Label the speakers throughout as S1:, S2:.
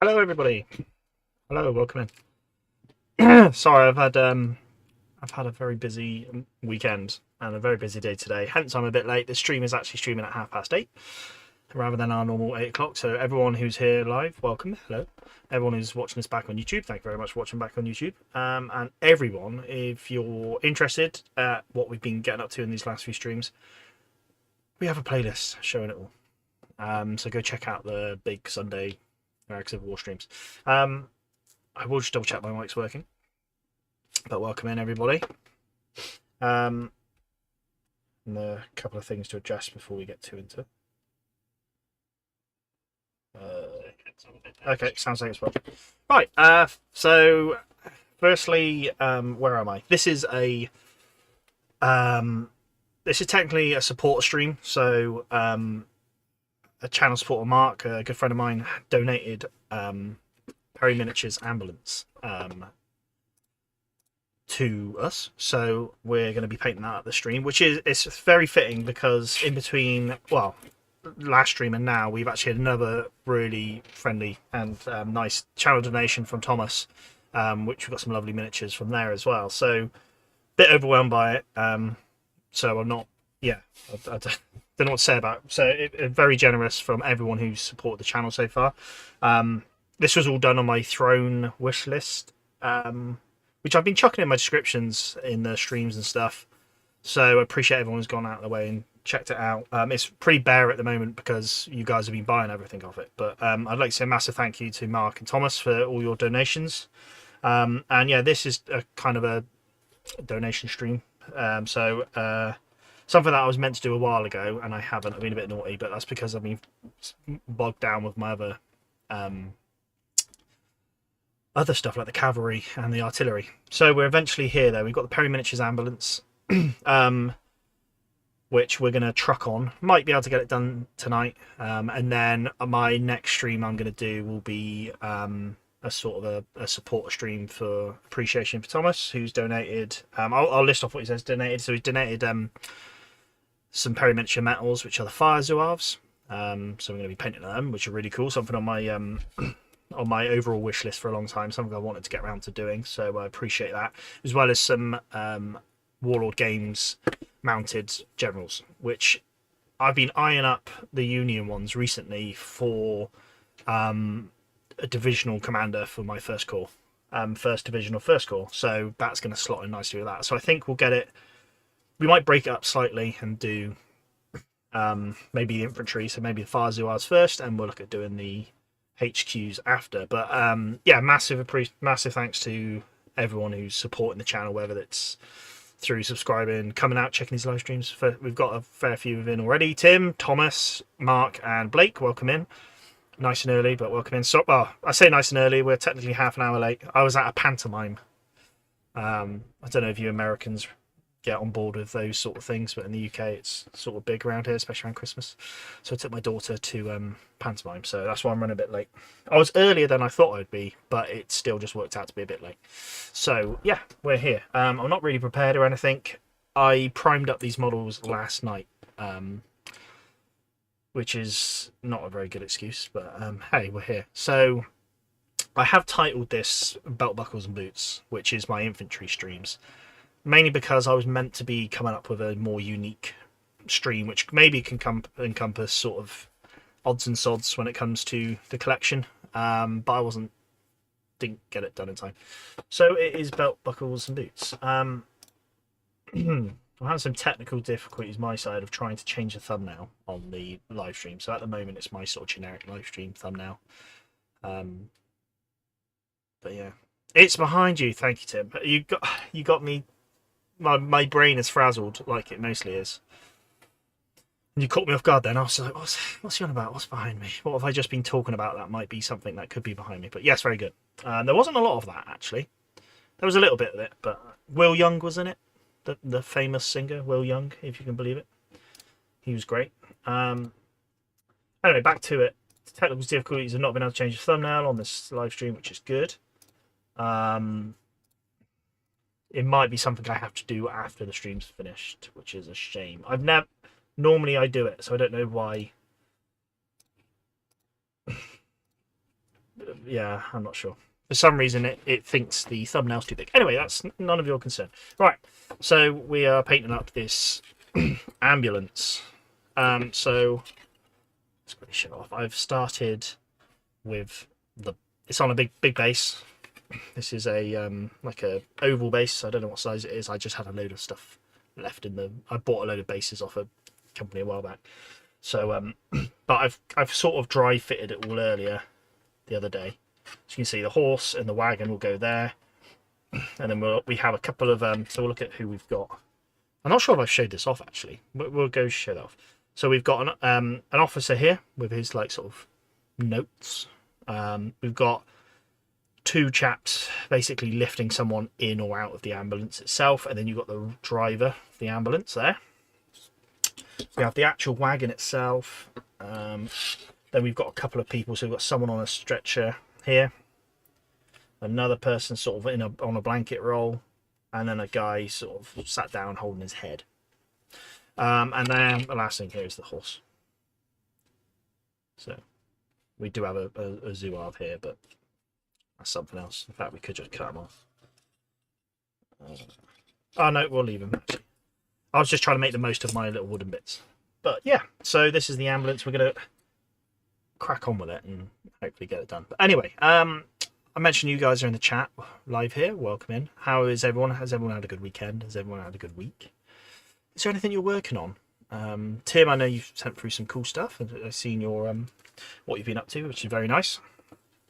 S1: Hello, everybody. Hello, welcome in. Sorry, I've had a very busy weekend and a very busy day today. Hence, I'm a bit late. The stream is actually streaming at 8:30 rather than our normal 8 o'clock. So, everyone who's here live, welcome. Hello. Everyone who's watching us back on YouTube, thank you very much for watching back on YouTube. And everyone, if you're interested at what we've been getting up to in these last few streams, we have a playlist showing it all. So go check out the big Sunday Civil War streams. I will just double check my mic's working. But welcome in, everybody. And a couple of things to adjust before we get too into it. Okay, sounds like it's working. Right, so firstly, where am I? This is technically a support stream. So a channel supporter, Mark, a good friend of mine, donated Perry Miniature's ambulance to us, so we're going to be painting that at the stream, which is it's very fitting because in between, well, last stream and now, we've actually had another really friendly and nice channel donation from Thomas, which we've got some lovely miniatures from there as well. So, a bit overwhelmed by it. So I'm not, yeah, I don't know what to say about it. So very generous from everyone who's supported the channel so far. This was all done on my throne wish list, which I've been chucking in my descriptions in the streams and stuff. So I appreciate everyone's gone out of the way and checked it out. It's pretty bare at the moment because you guys have been buying everything off it. But I'd like to say a massive thank you to Mark and Thomas for all your donations. And yeah, this is a kind of a donation stream. Something that I was meant to do a while ago and I haven't. I've been a bit naughty, but that's because I've been bogged down with my other stuff like the cavalry and the artillery. So we're eventually here though. We've got the Perry Miniatures ambulance, which we're going to truck on. Might be able to get it done tonight. And then my next stream I'm going to do will be a sort of a support stream for appreciation for Thomas, who's donated. I'll list off what he says donated. So he's donated some Perry Miniature metals, which are the fire zouaves. So I'm going to be painting them, which are really cool. Something on my on my overall wish list for a long time, something I wanted to get around to doing, so I appreciate that, as well as some Warlord Games mounted generals, which I've been eyeing up the Union ones recently for a divisional commander for my first corps, first division or first corps, so that's going to slot in nicely with that. So I think we'll get it, we might break it up slightly and do maybe the infantry, so maybe the fire zouaves first, and we'll look at doing the HQs after. But yeah, massive thanks to everyone who's supporting the channel, whether it's through subscribing, coming out, checking these live streams. We've got a fair few in already. Tim, Thomas, Mark, and Blake, welcome in. Nice and early, but welcome in. So, well, I say nice and early. We're technically half an hour late. I was at a pantomime. I don't know if you Americans get on board with those sort of things, but in the UK it's sort of big around here, especially around Christmas. So I took my daughter to pantomime, so that's why I'm running a bit late. I was earlier than I thought I'd be, but it still just worked out to be a bit late. So yeah, we're here. I'm not really prepared or anything. I primed up these models last night, which is not a very good excuse, but hey, we're here. So I have titled this Belt Buckles and Boots, which is my infantry streams, mainly because I was meant to be coming up with a more unique stream, which maybe can encompass sort of odds and sods when it comes to the collection, but I didn't get it done in time. So it is Belt Buckles and Boots. I'm having some technical difficulties my side of trying to change the thumbnail on the live stream. So at the moment it's my sort of generic live stream thumbnail. But yeah, it's behind you. Thank you, Tim. You got me. My brain is frazzled, like it mostly is. And you caught me off guard then. I was like, what's he on about? What's behind me? What have I just been talking about that might be something that could be behind me? But yes, very good. There wasn't a lot of that, actually. There was a little bit of it, but Will Young was in it. The famous singer, Will Young, if you can believe it. He was great. Anyway, back to it. Technical difficulties have not been able to change the thumbnail on this live stream, which is good. It might be something I have to do after the stream's finished, which is a shame. Normally I do it, so I don't know why Yeah, I'm not sure. For some reason, it thinks the thumbnail's too big. Anyway, that's none of your concern. Right, so we are painting up this ambulance. So let's quickly show off. I've started with the. It's on a big base. This is a like a oval base. I don't know what size it is. I just had a load of stuff left in the. I bought a load of bases off a company a while back. So but I've sort of dry fitted it all earlier the other day. So you can see the horse and the wagon will go there, and then we have a couple of so we'll look at who we've got. I'm not sure if I've showed this off actually, but we'll go show that off. So we've got an officer here with his like sort of notes. We've got two chaps basically lifting someone in or out of the ambulance itself, and then you've got the driver of the ambulance there. We have the actual wagon itself. Then we've got a couple of people. So we've got someone on a stretcher here, another person sort of on a blanket roll, and then a guy sort of sat down holding his head. And then the last thing here is the horse. So we do have a zouave here, but that's something else. In fact, we could just cut him off. Oh no, we'll leave him. Actually, I was just trying to make the most of my little wooden bits. But yeah, so this is the ambulance. We're gonna crack on with it and hopefully get it done. But anyway, I mentioned you guys are in the chat live here. Welcome in. How is everyone? Has everyone had a good weekend? Has everyone had a good week? Is there anything you're working on? Tim, I know you've sent through some cool stuff. I've seen your what you've been up to, which is very nice,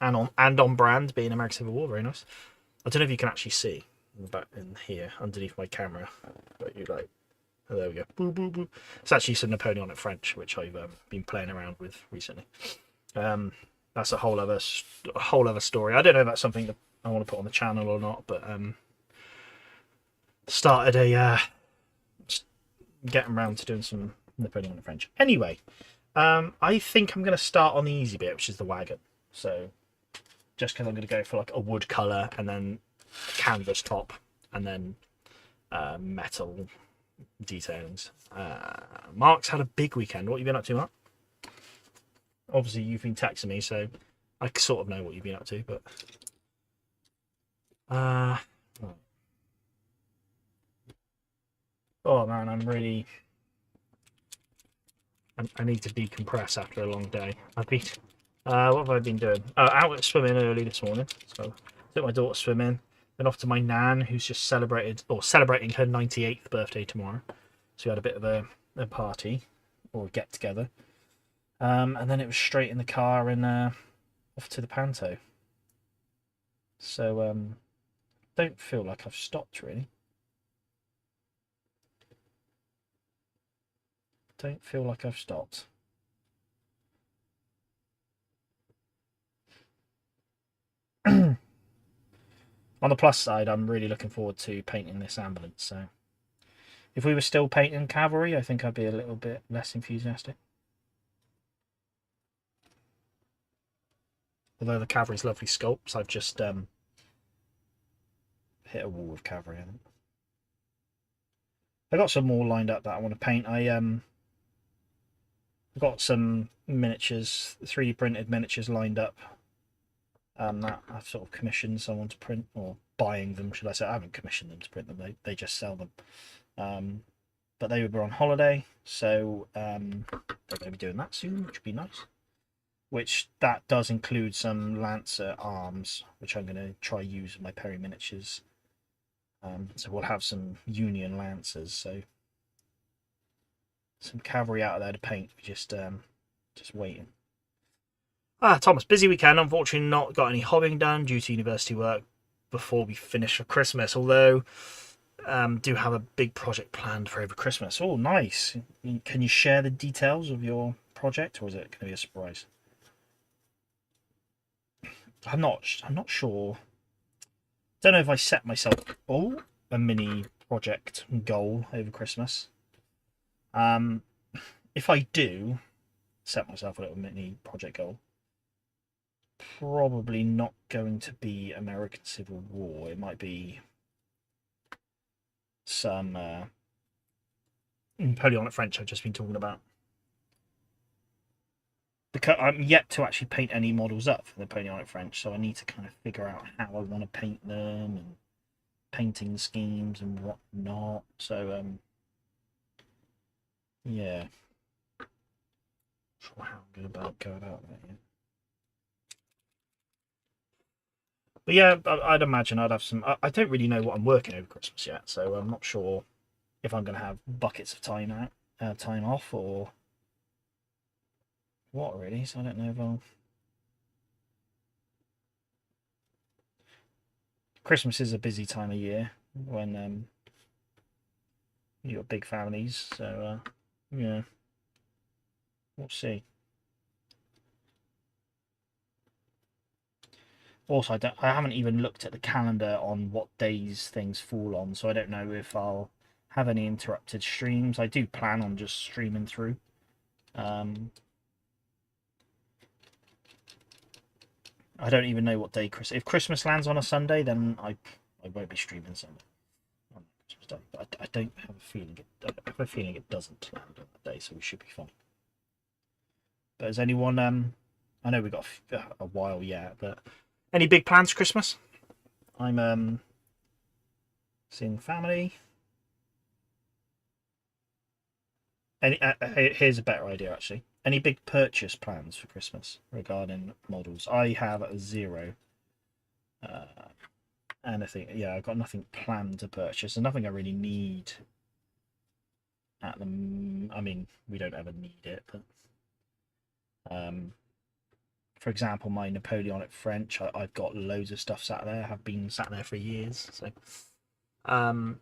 S1: and on brand, being American Civil War, very nice. I don't know if you can actually see in here underneath my camera, but you like. Oh, there we go. Boo, boo, boo. It's actually some Napoleonic French, which I've been playing around with recently. That's a whole other story. I don't know if that's something that I want to put on the channel or not, but started getting around to doing some Napoleonic French. Anyway, I think I'm going to start on the easy bit, which is the wagon. So just because I'm going to go for like a wood colour and then canvas top and then metal detailings. Mark's had a big weekend. What have you been up to, Mark? Obviously, you've been texting me, so I sort of know what you've been up to, but oh man, I need to decompress after a long day. I've been what have I been doing? Out swimming early this morning, so took my daughter swimming. Then off to my nan, who's just celebrating her 98th birthday tomorrow. So we had a bit of a party or a get together, and then it was straight in the car and off to the panto. So don't feel like I've stopped really. Don't feel like I've stopped. On the plus side, I'm really looking forward to painting this ambulance. So if we were still painting cavalry, I think I'd be a little bit less enthusiastic. Although the cavalry's lovely sculpts, I've just hit a wall with cavalry, I think. I've got some more lined up that I want to paint. I've got some miniatures, 3D printed miniatures lined up. That I've sort of commissioned someone to print, or buying them, should I say. I haven't commissioned them to print them, they just sell them. But they were on holiday, so they're going to be doing that soon, which would be nice. Which that does include some Lancer arms, which I'm going to try use in my Perry miniatures. So we'll have some Union Lancers, so some cavalry out of there to paint. Just waiting. Thomas, busy weekend. Unfortunately, not got any hobbying done due to university work before we finish for Christmas. Although, do have a big project planned for over Christmas. Oh, nice! Can you share the details of your project, or is it going to be a surprise? I'm not sure. Don't know if I set myself a mini project goal over Christmas. If I do set myself a little mini project goal, probably not going to be American Civil War. It might be some Napoleonic French I've just been talking about. because I'm yet to actually paint any models up for the Napoleonic French, so I need to kind of figure out how I want to paint them and painting schemes and whatnot. So yeah, not sure how I'm going to go about that yet. But yeah, I'd imagine I'd have some. I don't really know what I'm working over Christmas yet, so I'm not sure if I'm going to have buckets of time off, or what really. So I don't know if I'll. Christmas is a busy time of year when you got big families, so yeah, we'll see. Also, I haven't even looked at the calendar on what days things fall on, so I don't know if I'll have any interrupted streams. I do plan on just streaming through. I don't even know what day if Christmas lands on a Sunday, then I won't be streaming Sunday on Christmas Day. But I don't have a feeling it doesn't land on that day, so we should be fine. But has anyone I know we've got a while yet, but any big plans for Christmas? I'm seeing family. Here's a better idea actually. Any big purchase plans for Christmas regarding models? I have 0. Anything? Yeah, I've got nothing planned to purchase, and nothing I really need. I mean, we don't ever need it, but for example, my Napoleonic French, I've got loads of stuff sat there. Have been sat there for years. So, planning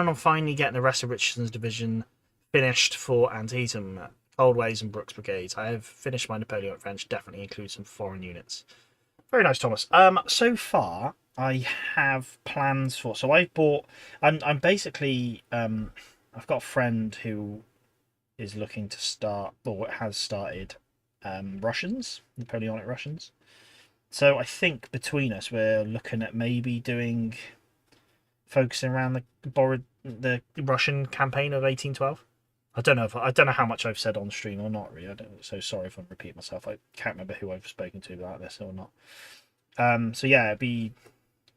S1: on finally getting the rest of Richardson's division finished for Antietam, Coldways and Brooks Brigades. I have finished my Napoleonic French. Definitely includes some foreign units. Very nice, Thomas. So far I have plans for. So I've bought. I'm basically. I've got a friend who is looking to start, or has started, Russians, Napoleonic Russians. So I think between us, we're looking at maybe focusing around the Russian campaign of 1812. I don't know how much I've said on stream or not. Really, so sorry if I'm repeating myself. I can't remember who I've spoken to about this or not. So yeah, it'd be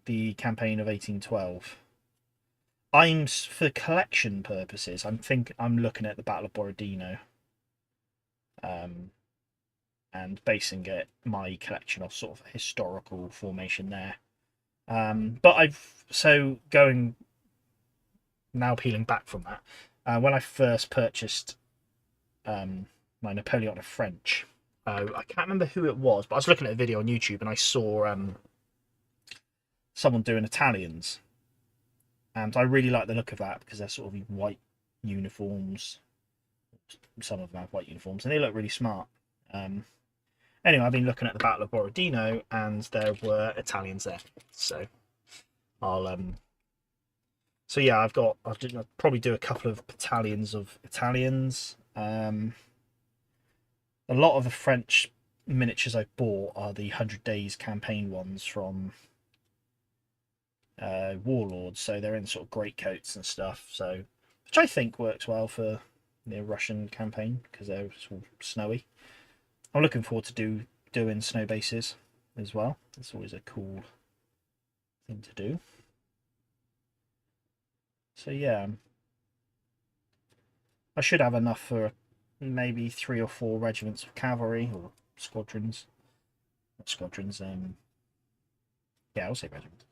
S1: the campaign of 1812. For collection purposes, I'm looking at the Battle of Borodino, and basing my collection off sort of a historical formation there. But going now, peeling back from that, when I first purchased my Napoleonic French, I can't remember who it was, but I was looking at a video on YouTube and I saw someone doing Italians, and I really like the look of that because they're sort of white uniforms. Some of them have white uniforms, and they look really smart. Anyway, I've been looking at the Battle of Borodino, and there were Italians there. So so yeah, I'll probably do a couple of battalions of Italians. A lot of the French miniatures I bought are the 100 Days campaign ones from Warlords, so they're in sort of greatcoats and stuff. So, which I think works well for the Russian campaign because they're sort of snowy. I'm looking forward to doing snow bases as well. It's always a cool thing to do. So yeah, I should have enough for maybe 3 or 4 regiments of cavalry or squadrons. Not squadrons. Yeah, I'll say regiments.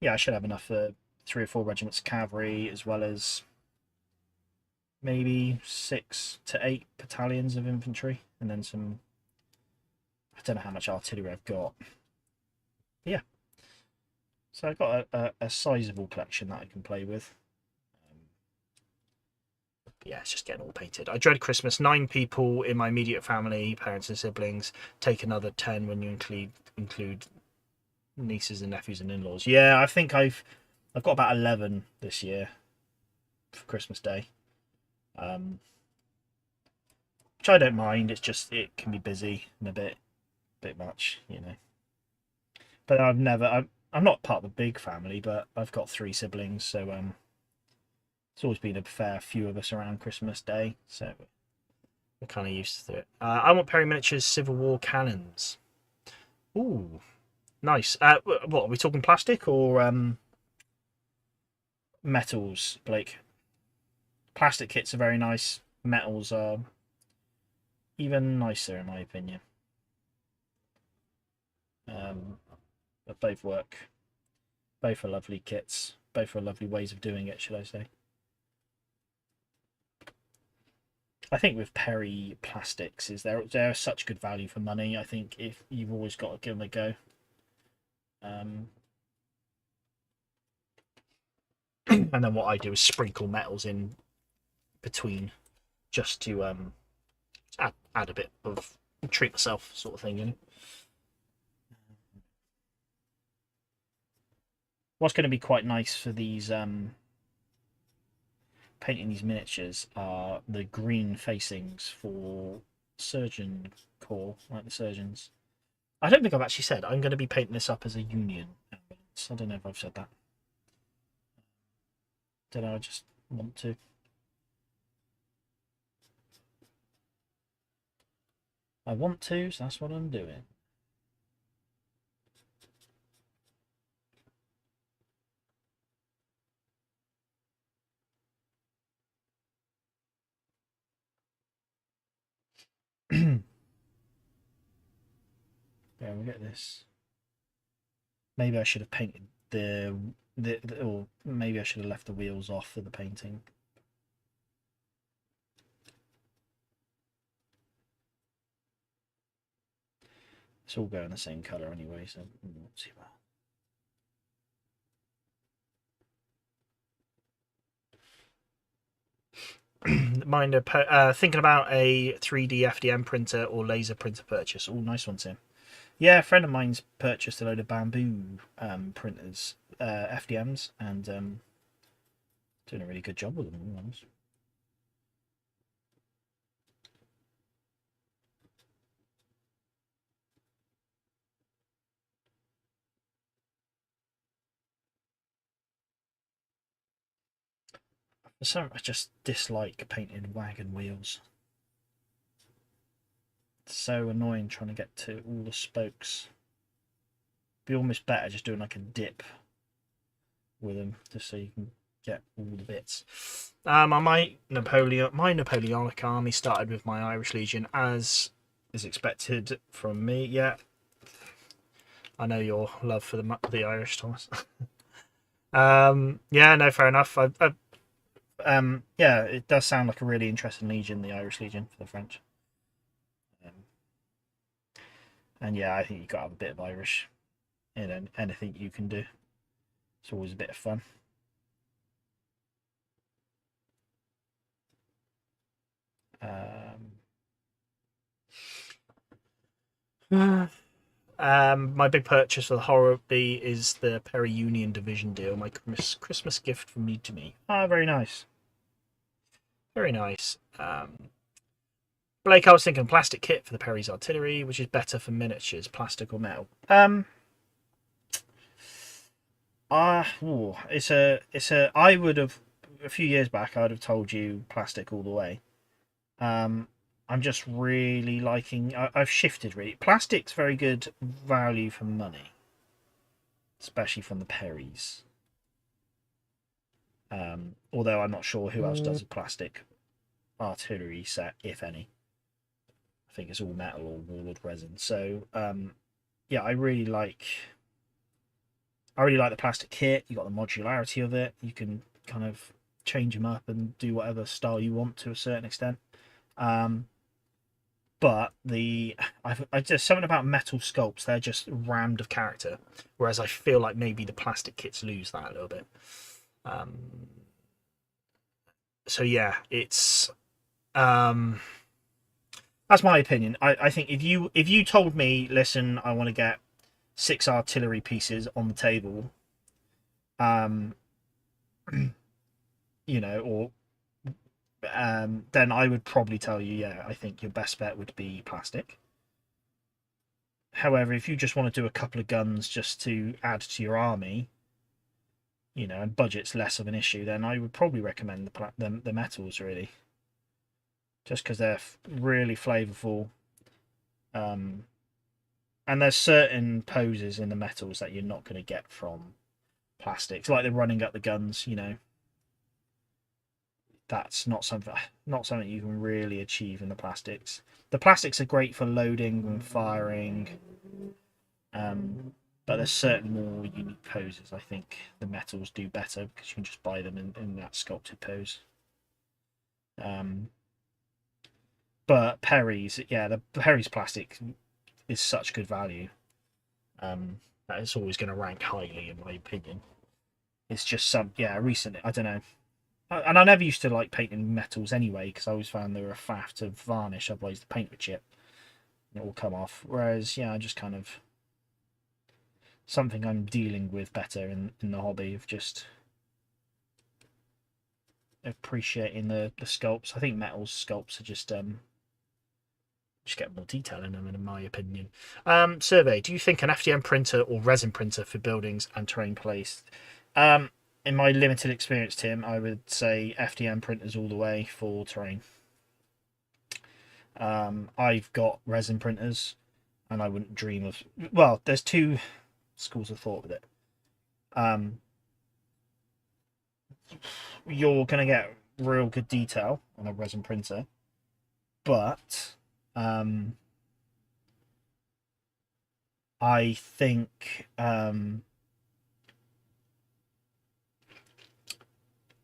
S1: Yeah, I should have enough for 3 or 4 regiments of cavalry, as well as maybe 6 to 8 battalions of infantry, and then some. I don't know how much artillery I've got. Yeah, so I've got a sizable collection that I can play with. Yeah, it's just getting all painted. I dread Christmas. 9 people in my immediate family, parents and siblings. Take another 10 when you include nieces and nephews and in-laws. Yeah, I think I've got about 11 this year for Christmas Day, which I don't mind. It's just it can be busy and a bit much, you know. But I'm not part of a big family, but I've got 3 siblings, so it's always been a fair few of us around Christmas Day. So We're kind of used to it. I want Perry Miniatures Civil War cannons. Ooh, nice. What are we talking, plastic or metals, Blake? Plastic kits are very nice. Metals are even nicer, in my opinion. But both work. Both are lovely kits. Both are lovely ways of doing it, should I say. I think with Perry plastics, they're such good value for money. I think if you've always got to give them a go. And then what I do is sprinkle metals in between, just to add a bit of treat myself sort of thing, you know. What's going to be quite nice for these painting these miniatures are the green facings for surgeon corps, like the surgeons. I don't think I've actually said I'm going to be painting this up as a Union ambulance. I don't know if I've said that. Don't know, I just want to. I want to, so that's what I'm doing. Yeah, we'll get this. Maybe I should have painted or maybe I should have left the wheels off for the painting. It's all going the same colour anyway, so not too bad. Mind thinking about a 3D FDM printer or laser printer purchase. Oh, nice one, Tim. Yeah, a friend of mine's purchased a load of bamboo printers, FDMs, and doing a really good job with them. I just dislike painted wagon wheels. It's so annoying trying to get to all the spokes. Be almost better just doing like a dip with them, just so you can get all the bits. My Napoleonic army started with my Irish Legion, as is expected from me. Yeah, I know your love for the Irish, Thomas. Yeah, no, fair enough. Yeah, it does sound like a really interesting Legion, the Irish Legion for the French. And yeah, I think you've got to have a bit of Irish in anything you can do. It's always a bit of fun. My big purchase for the horror bee is the Perry Union Division deal. My Christmas gift from me to me. Ah, very nice. Very nice. Blake, I was thinking plastic kit for the Perry's artillery, which is better for miniatures, plastic or metal. I would have, a few years back, I'd have told you plastic all the way. I'm just really liking. I've shifted really. Plastic's very good value for money, especially from the Perrys. Although I'm not sure who else does a plastic artillery set, if any. I think it's all metal or walled resin. So yeah, I really like the plastic kit. You got the modularity of it. You can kind of change them up and do whatever style you want to a certain extent. But I just something about metal sculpts, they're just rammed of character, whereas I feel like maybe the plastic kits lose that a little bit. So yeah, it's that's my opinion. I think if you told me, listen, I want to get 6 artillery pieces on the table, you know, or then I would probably tell you, yeah, I think your best bet would be plastic. However, if you just want to do a couple of guns just to add to your army, you know, and budget's less of an issue, then I would probably recommend the metals, really. just because they're really flavourful. And there's certain poses in the metals that you're not going to get from plastics, like the running up the guns. That's not something you can really achieve in the plastics. The plastics are great for loading and firing, but there's certain more unique poses I think the metals do better because you can just buy them in that sculpted pose. But Perry's, the Perry's plastic is such good value that it's always going to rank highly in my opinion. It's just recently, I don't know. And I never used to like painting metals anyway because I always found they were a faff to varnish, otherwise the paint would chip and it will come off. Whereas, I just kind of something I'm dealing with better in the hobby of just appreciating the sculpts. I think metals sculpts are just get more detail in them, in my opinion. Survey: do you think an FDM printer or resin printer for buildings and terrain placed? In my limited experience, Tim, I would say FDM printers all the way for terrain. I've got resin printers, and I wouldn't dream of. Well, there's two schools of thought with it. You're gonna get real good detail on a resin printer, but I think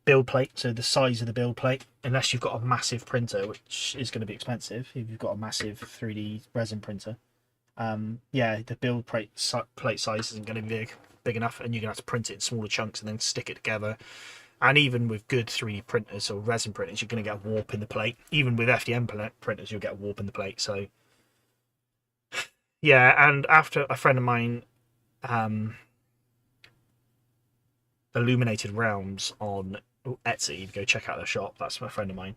S1: build plate, so the size of the build plate, unless you've got a massive printer, which is going to be expensive if you've got a massive 3D resin printer, the build plate size isn't going to be big enough, and you're going to have to print it in smaller chunks and then stick it together. And even with good 3D printers or resin printers, you're going to get a warp in the plate. Even with FDM printers, you'll get a warp in the plate. So and after a friend of mine Illuminated Realms on Etsy, go check out their shop. That's my friend of mine.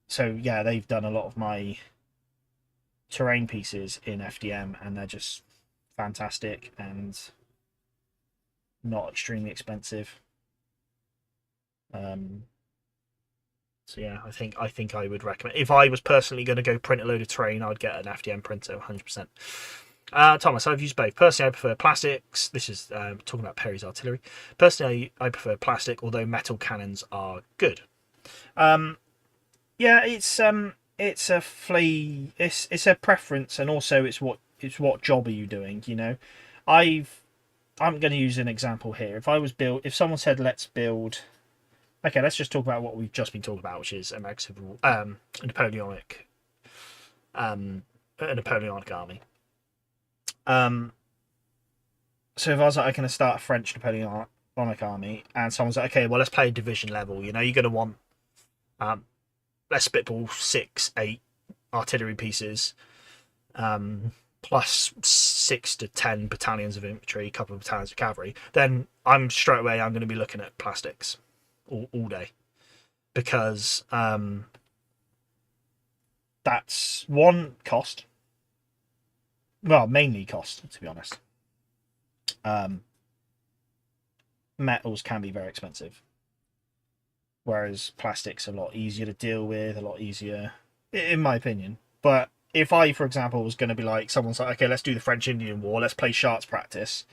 S1: They've done a lot of my terrain pieces in FDM, and they're just fantastic and not extremely expensive. I think I would recommend, if I was personally going to go print a load of terrain, I'd get an FDM printer 100%. Thomas: I've used both. Personally, I prefer plastics. This is talking about Perry's artillery. Personally, I prefer plastic, although metal cannons are good. It's a it's a preference, and also it's what job are you doing? I'm going to use an example here. If someone said let's build. Okay, let's just talk about what we've just been talking about, which is a Napoleonic army. So if I was like, I'm going to start a French Napoleonic army, and someone's like, okay, well, let's play a division level. You're going to want, let's spitball 6-8 artillery pieces, plus 6 to 10 battalions of infantry, a couple of battalions of cavalry. Then I'm going to be looking at plastics all day, because that's one, cost. Well, mainly cost, to be honest. Metals can be very expensive, whereas plastics are a lot easier to deal with, a lot easier, in my opinion. But if I, for example, was going to be like, someone's like, okay, let's do the French-Indian War, let's play Charts practice,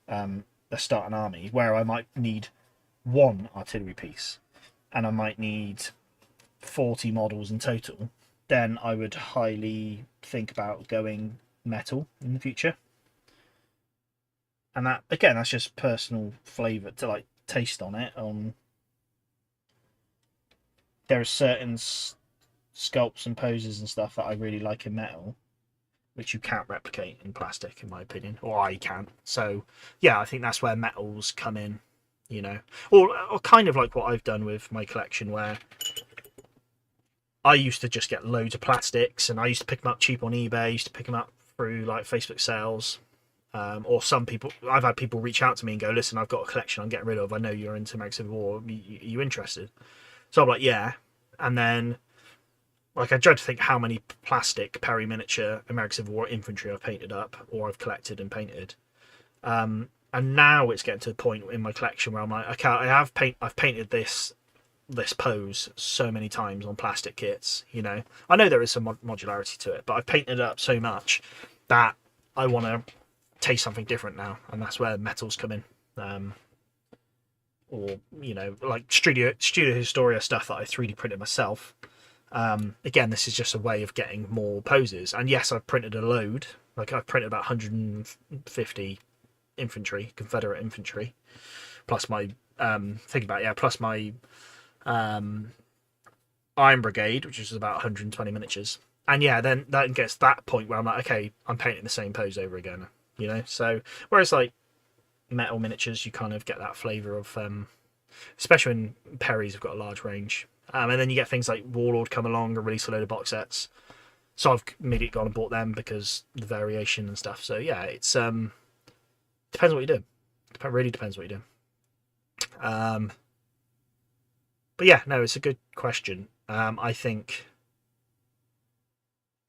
S1: let's start an army, where I might need one artillery piece, and I might need 40 models in total, then I would highly think about going metal in the future. And that, again, that's just personal flavour to like taste on it. There are certain sculpts and poses and stuff that I really like in metal, which you can't replicate in plastic, in my opinion, or I can't. So I think that's where metals come in, or kind of like what I've done with my collection, where I used to just get loads of plastics, and I used to pick them up cheap on eBay. I used to pick them up through like Facebook sales, or some people. I've had people reach out to me and go, "Listen, I've got a collection I'm getting rid of. I know you're into American Civil War. Are you interested?" So I'm like, "Yeah," and then like I dread to think how many plastic Perry miniature American Civil War infantry I've painted up, or I've collected and painted. And now it's getting to the point in my collection where I'm like, okay, I've painted this this pose so many times on plastic kits. You know, I know there is some modularity to it, but I've painted it up so much that I want to taste something different now, and that's where metals come in. Or, you know, like Studio Historia stuff that I 3D printed myself. Again, this is just a way of getting more poses. And yes, I've printed a load. Like, I've printed about 150 infantry, Confederate infantry, plus my plus my Iron Brigade, which is about 120 miniatures. And yeah, then that gets that point where I'm like, okay, I'm painting the same pose over again, you know. So whereas like metal miniatures, you kind of get that flavour of, especially when Perry's have got a large range. And then you get things like Warlord come along and release a load of box sets. So I've immediately gone and bought them because the variation and stuff. So yeah, it's depends on what you do. It really depends what you do. But yeah, no, it's a good question. I think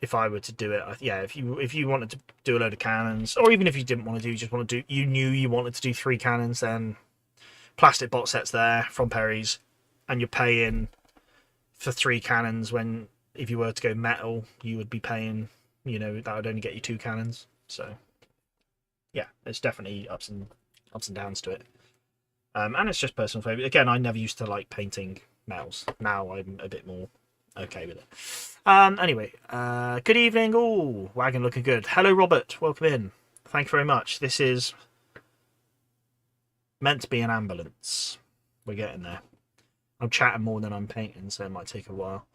S1: if I were to do it, yeah, if you wanted to do a load of cannons, or even if you didn't want to do, just want to do, you knew you wanted to do 3 cannons, then plastic box sets there from Perry's, and you're paying for 3 cannons when if you were to go metal, you would be paying, you know, that would only get you 2 cannons. So yeah, it's definitely ups and downs to it. And it's just personal favourite. Again, I never used to like painting metals. Now I'm a bit more okay with it. Anyway, good evening. Oh, wagon looking good. Hello, Robert. Welcome in. Thank you very much. This is meant to be an ambulance. We're getting there. I'm chatting more than I'm painting, so it might take a while.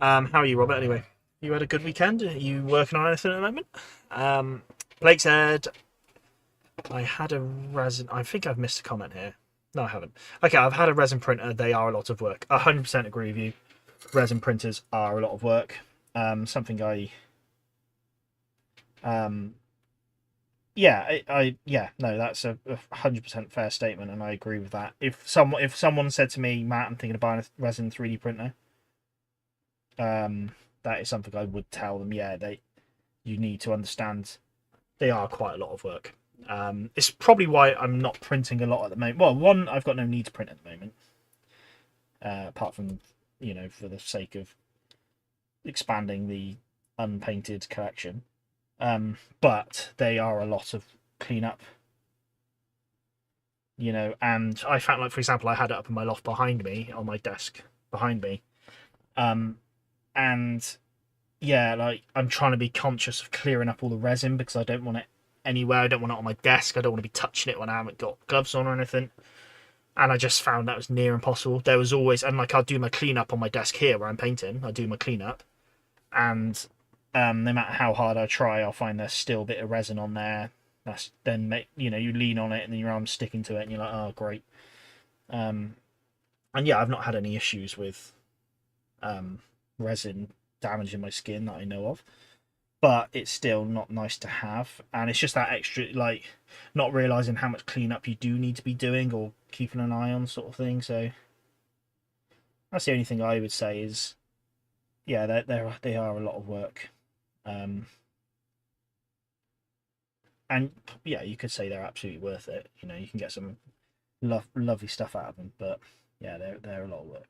S1: How are you, Robert? Anyway, you had a good weekend? Are you working on anything at the moment? Blake said, I had a resin... I think I've missed a comment here. No, I haven't. Okay, I've had a resin printer. They are a lot of work. 100% agree with you. Resin printers are a lot of work. Something I... yeah, no, that's a 100% fair statement, and I agree with that. If someone said to me, Matt, I'm thinking of buying a resin 3D printer, that is something I would tell them. Yeah, you need to understand they are quite a lot of work. It's probably why I'm not printing a lot at the moment. Well, one, I've got no need to print at the moment, apart from, you know, for the sake of expanding the unpainted collection. But they are a lot of cleanup, you know. And I found, like, for example, I had it up in my loft behind me, on my desk behind me, and yeah, like, I'm trying to be conscious of clearing up all the resin because I don't want it anywhere. I don't want it on my desk. I don't want to be touching it when I haven't got gloves on or anything. And I just found that was near impossible. There was always, and like, I'll do my cleanup on my desk here where I'm painting. I do my cleanup, and no matter how hard I try, I'll find there's still a bit of resin on there. That's then, you know, you lean on it and then your arm's sticking to it, and you're like, oh, great. And yeah, I've not had any issues with resin damaging my skin that I know of. But it's still not nice to have, and it's just that extra, like, not realising how much cleanup you do need to be doing or keeping an eye on, sort of thing. So that's the only thing I would say is, yeah, they are a lot of work, and yeah, you could say they're absolutely worth it. You know, you can get some lovely stuff out of them, but yeah, they're a lot of work.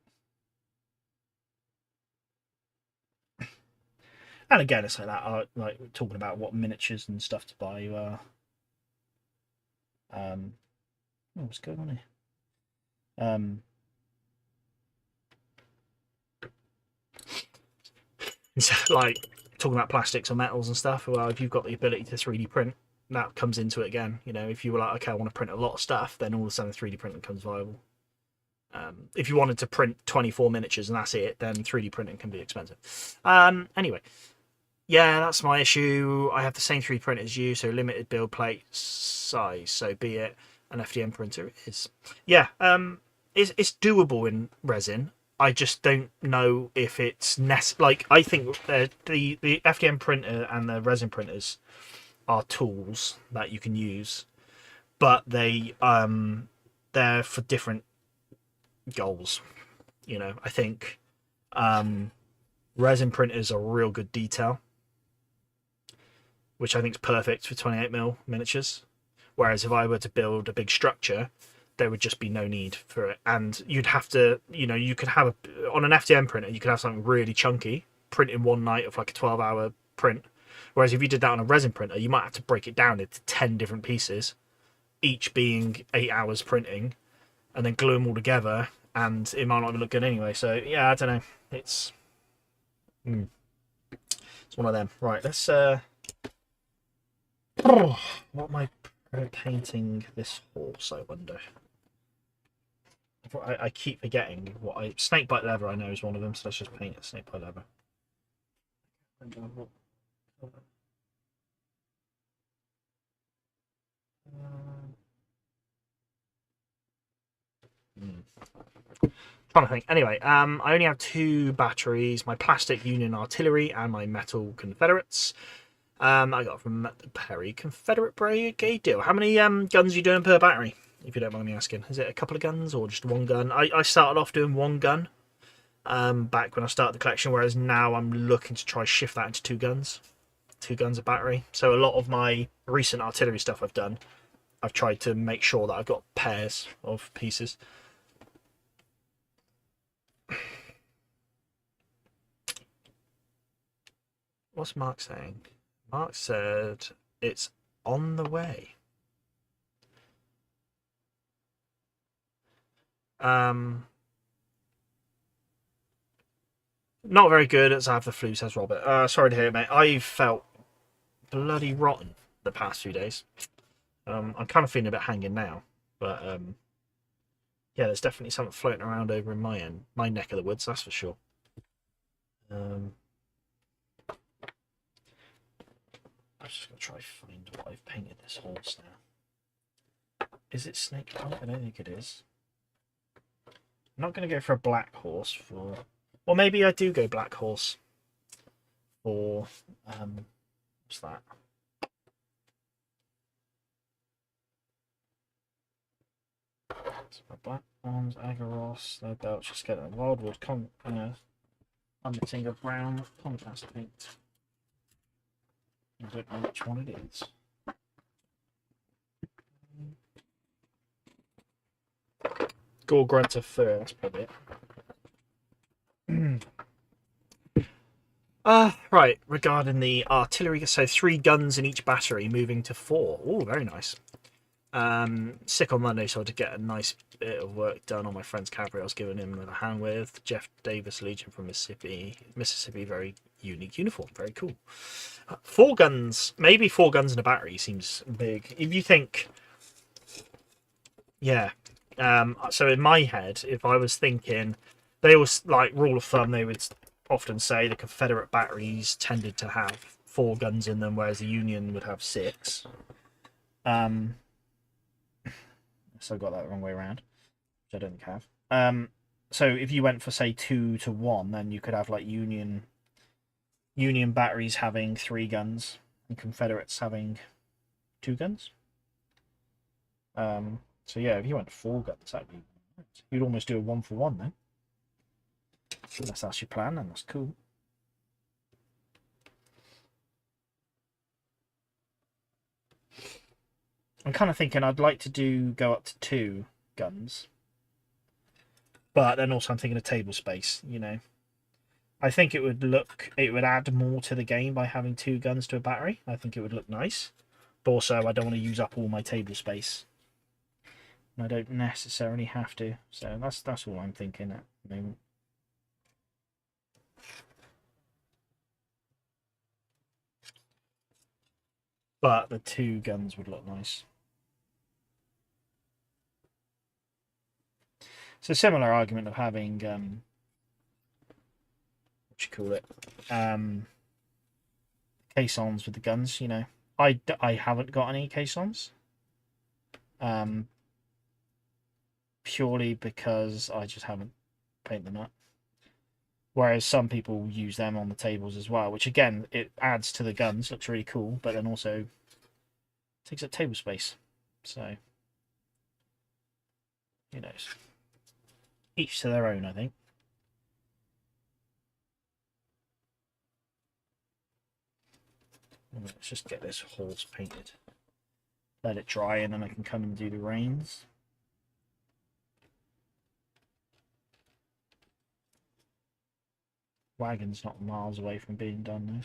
S1: And again, it's like that, like talking about what miniatures and stuff to buy. What's going on here? It's like talking about plastics or metals and stuff. Well, if you've got the ability to 3D print, that comes into it again. You know, if you were like, okay, I want to print a lot of stuff, then all of a sudden 3D printing becomes viable. If you wanted to print 24 miniatures and that's it, then 3D printing can be expensive. Anyway. Yeah, that's my issue. I have the same 3D print as you, so limited build plate size, so be it. An FDM printer is. Yeah, it's doable in resin. I just don't know if it's like, I think the FDM printer and the resin printers are tools that you can use, but they're for different goals. You know, I think resin printers are real good detail, which I think is perfect for 28mm miniatures. Whereas if I were to build a big structure, there would just be no need for it. And you'd have to, you could have on an FDM printer, you could have something really chunky, print in one night of like a 12-hour print. Whereas if you did that on a resin printer, you might have to break it down into 10 different pieces, each being 8 hours printing, and then glue them all together, and it might not even look good anyway. So yeah, I don't know. It's one of them. Right, let's what am I painting this horse, I wonder? I keep forgetting what snakebite leather I know is one of them, so let's just paint it snakebite leather. Trying to think. Anyway, I only have 2 batteries: my plastic Union Artillery and my metal Confederates. I got from Perry Confederate Brigade. How many guns are you doing per battery, if you don't mind me asking? Is it a couple of guns or just one gun? I started off doing one gun back when I started the collection, whereas now I'm looking to try shift that into 2 guns. 2 guns a battery. So a lot of my recent artillery stuff I've done, I've tried to make sure that I've got pairs of pieces. What's Mark saying? Mark said it's on the way. Not very good as I have the flu, says Robert. Sorry to hear it, mate. I've felt bloody rotten the past few days. I'm kind of feeling a bit hanging now, but yeah, there's definitely something floating around over in my neck of the woods, that's for sure. I'm just gonna try find what I've painted this horse now. Is it snake? I don't think it is. I'm not gonna go for a black horse for. Or maybe I do go black horse for what's that? So my black arms, Agaros, no belts, just get a wildwood underting of brown contrast paint. I don't know which one it is. Gore Grunter Fur, that's probably it. Right, regarding the artillery, so 3 guns in each battery, moving to 4. Oh, very nice. Sick on Monday, so I did get a nice bit of work done on my friend's cavalry I was giving him a hand with. Jeff Davis Legion from Mississippi, very unique uniform, very cool. 4 guns, maybe 4 guns in a battery seems big. If you think, yeah. So in my head, if I was thinking, they always, like, rule of thumb, they would often say the Confederate batteries tended to have 4 guns in them, whereas the Union would have 6. So I got that the wrong way around, which I don't think I have. So if you went for, say, 2 to 1, then you could have like Union batteries having 3 guns and Confederates having 2 guns. So yeah, if you went 4 guns, you'd almost do a 1-for-1 then. Unless that's your plan, and that's cool. I'm kind of thinking I'd like to go up to 2 guns, but then also I'm thinking of table space. I think it would add more to the game by having 2 guns to a battery. I think it would look nice, but also I don't want to use up all my table space. And I don't necessarily have to, so that's all I'm thinking at the moment. But the 2 guns would look nice. It's a similar argument of having what you call it, caissons with the guns. I haven't got any caissons, purely because I just haven't painted them up. Whereas some people use them on the tables as well, which again, it adds to the guns, looks really cool, but then also takes up table space. So, each to their own, I think. Let's just get this horse painted. Let it dry, and then I can come and do the reins. Wagon's not miles away from being done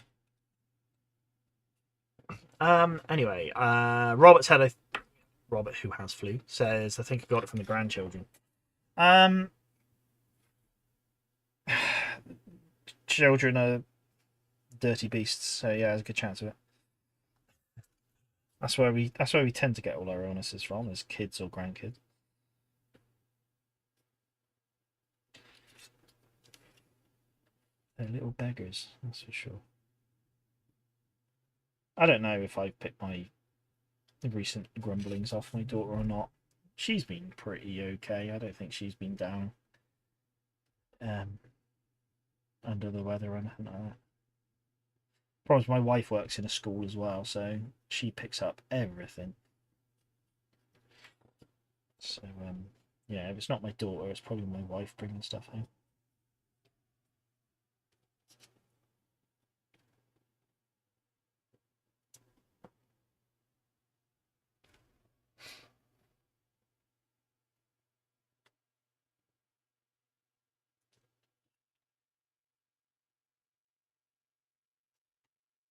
S1: Anyway, Robert said, Robert, who has flu, says, I think I got it from the grandchildren. Children are dirty beasts, so yeah, there's a good chance of it. That's where we tend to get all our illnesses from, as kids or grandkids. They're little beggars, that's for sure. I don't know if I picked my recent grumblings off my daughter or not. She's been pretty okay. I don't think she's been down under the weather or anything like that. Problem is, my wife works in a school as well, so she picks up everything. So yeah, if it's not my daughter, it's probably my wife bringing stuff home.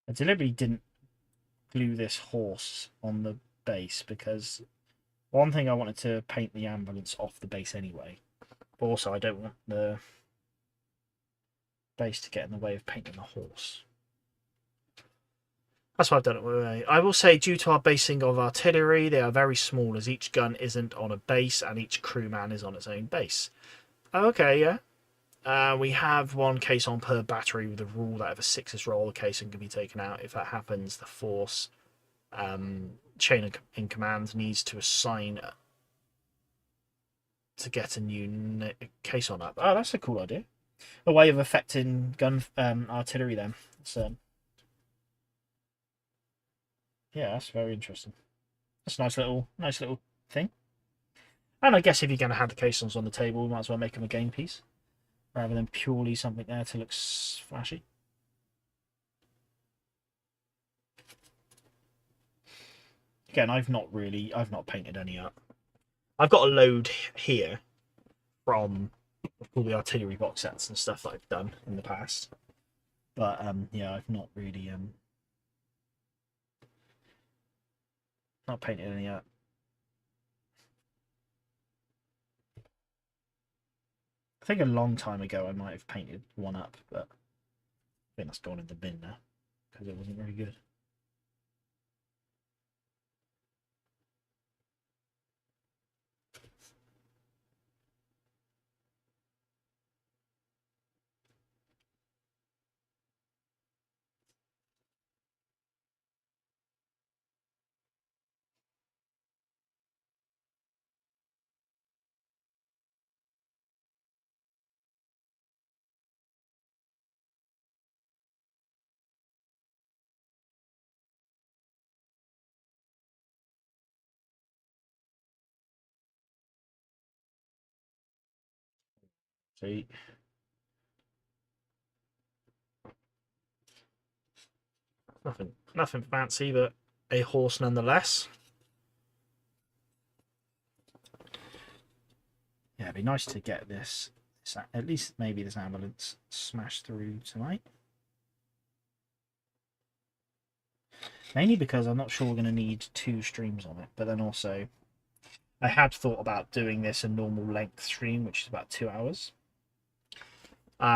S1: I deliberately didn't glue this horse on the base because one thing, I wanted to paint the ambulance off the base anyway. But also, I don't want the base to get in the way of painting the horse. That's why I've done it with. I will say, due to our basing of artillery, they are very small, as each gun isn't on a base and each crewman is on its own base. Okay, yeah. We have one caisson per battery with a rule that if a 6's roll, a caisson can be taken out. If that happens, the force chain in command needs to assign to get a new caisson up. Oh, that's a cool idea. A way of affecting gun artillery then. So yeah, that's very interesting. That's a nice little thing. And I guess if you're going to have the caissons on the table, we might as well make them a game piece rather than purely something there to look flashy. Again, I've not painted any up. I've got a load here from all the artillery box sets and stuff that I've done in the past. But yeah, I've not really not painted any up. I think a long time ago I might have painted one up, but I think that's gone in the bin now because it wasn't very good. See, nothing fancy, but a horse nonetheless. Yeah, it'd be nice to get this at least maybe this ambulance smashed through tonight. Mainly because I'm not sure we're going to need 2 streams on it, but then also I had thought about doing this a normal length stream, which is about 2 hours.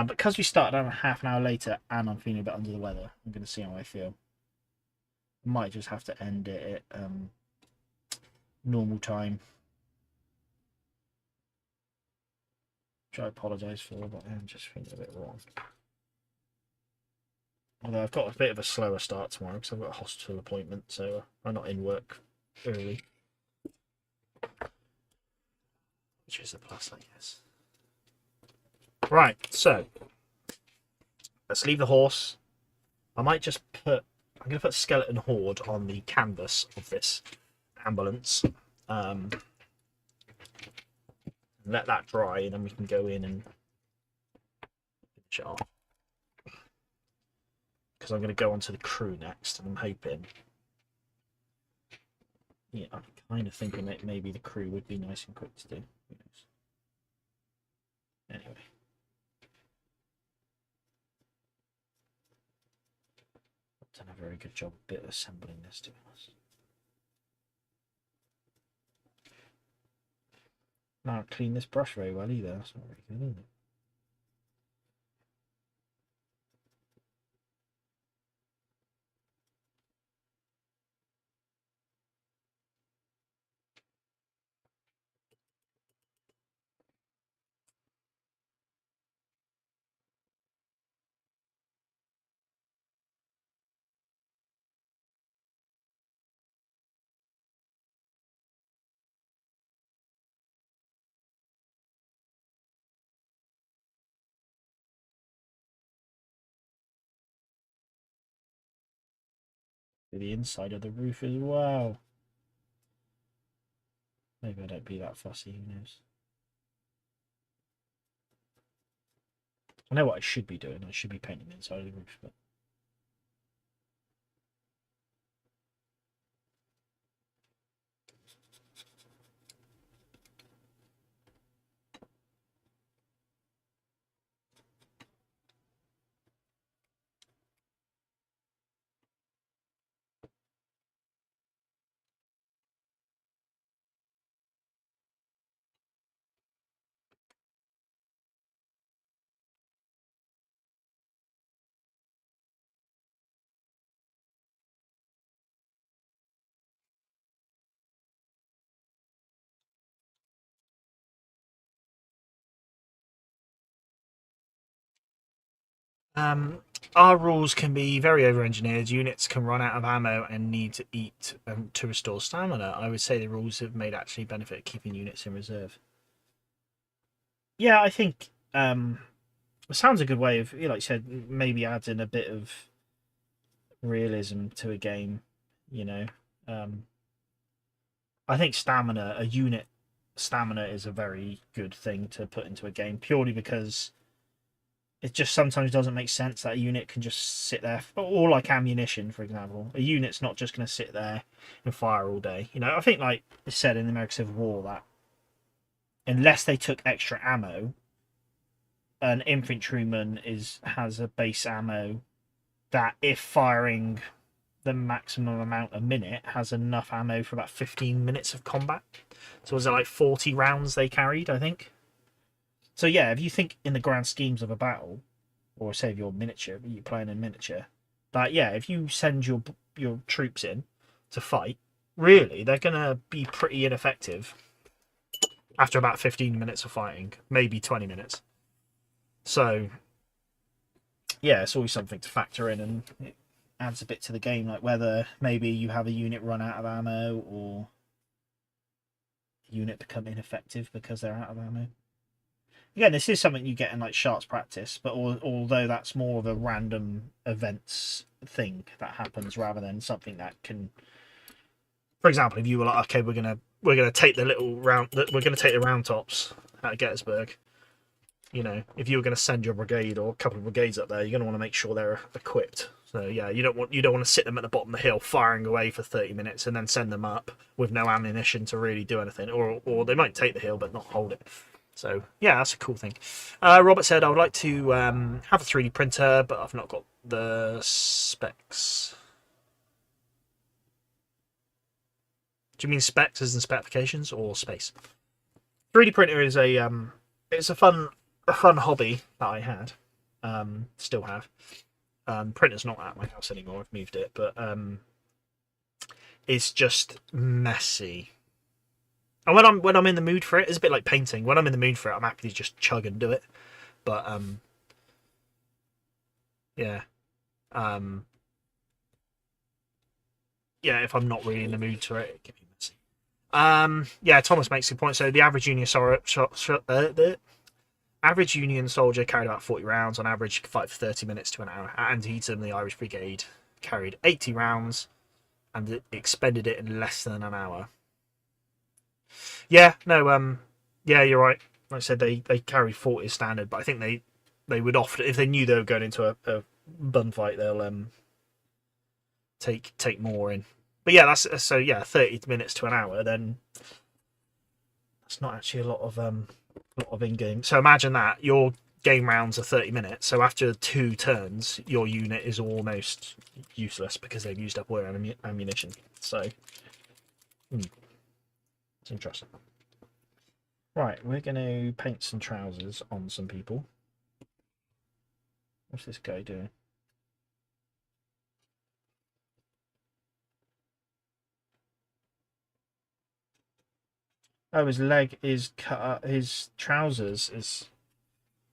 S1: Because we started on half an hour later and I'm feeling a bit under the weather, I'm going to see how I feel. I might just have to end it at normal time. Which I apologise for, but I'm just feeling a bit wrong. Although I've got a bit of a slower start tomorrow because I've got a hospital appointment, so I'm not in work early. Which is a plus, I guess. Right, so let's leave the horse. I might just put, I'm going to put Skeleton Horde on the canvas of this ambulance. Let that dry, and then we can go in and finish it off. Because I'm going to go on to the crew next, and I'm hoping, yeah, I'm kind of thinking that maybe the crew would be nice and quick to do. Who knows? Anyway. done a very good job bit assembling this, to be honest. Not clean this brush very well either. That's not very good, is it? The inside of the roof as well. Maybe I don't be that fussy, who knows. I know what I should be doing. I should be painting the inside of the roof, but our rules can be very over-engineered. Units can run out of ammo and need to eat to restore stamina. I would say the rules have made actually benefit keeping units in reserve. Yeah, I think it sounds a good way of, like you said, maybe adds in a bit of realism to a game. I think a unit stamina is a very good thing to put into a game, purely because it just sometimes doesn't make sense that a unit can just sit there, or like ammunition, for example. A unit's not just going to sit there and fire all day. I think, like it said in the American Civil War, that unless they took extra ammo, an infantryman has a base ammo that, if firing the maximum amount a minute, has enough ammo for about 15 minutes of combat. So was it like 40 rounds they carried, I think? So yeah, if you think in the grand schemes of a battle, or say if you're playing in miniature, that yeah, if you send your troops in to fight, really they're gonna be pretty ineffective after about 15 minutes of fighting, maybe 20 minutes. So yeah, it's always something to factor in, and it adds a bit to the game, like whether maybe you have a unit run out of ammo, or a unit become ineffective because they're out of ammo. Again, this is something you get in like Sharks practice, but although that's more of a random events thing that happens rather than something that can. For example, if you were like, okay, we're gonna take the round tops at Gettysburg. If you were going to send your brigade or a couple of brigades up there, you're going to want to make sure they're equipped. So yeah, you don't want to sit them at the bottom of the hill firing away for 30 minutes and then send them up with no ammunition to really do anything, or they might take the hill but not hold it. So yeah, that's a cool thing. Robert said, I would like to have a 3D printer, but I've not got the specs. Do you mean specs as in specifications, or space? 3D printer is it's a fun hobby that I had, still have. Printer's not at my house anymore. I've moved it, but it's just messy. And when I'm in the mood for it, it's a bit like painting. When I'm in the mood for it, I'm happy to just chug and do it. But yeah, yeah. If I'm not really in the mood for it, it can be messy. Yeah, Thomas makes a point. So the average average Union soldier carried about 40 rounds on average, fight for 30 minutes to an hour. At Antietam, the Irish Brigade carried 80 rounds and it expended it in less than an hour. Yeah, no, yeah, you're right. Like I said, they carry 40 as standard, but I think they would often, if they knew they were going into a bun fight, they'll take more in. But yeah, that's so yeah, 30 minutes to an hour. Then that's not actually a lot of in game. So imagine that you're game rounds are 30 minutes, so after 2 turns, your unit is almost useless because they've used up all their ammunition. So, it's interesting. Right, we're going to paint some trousers on some people. What's this guy doing? Oh, his leg is cut up. His trousers is...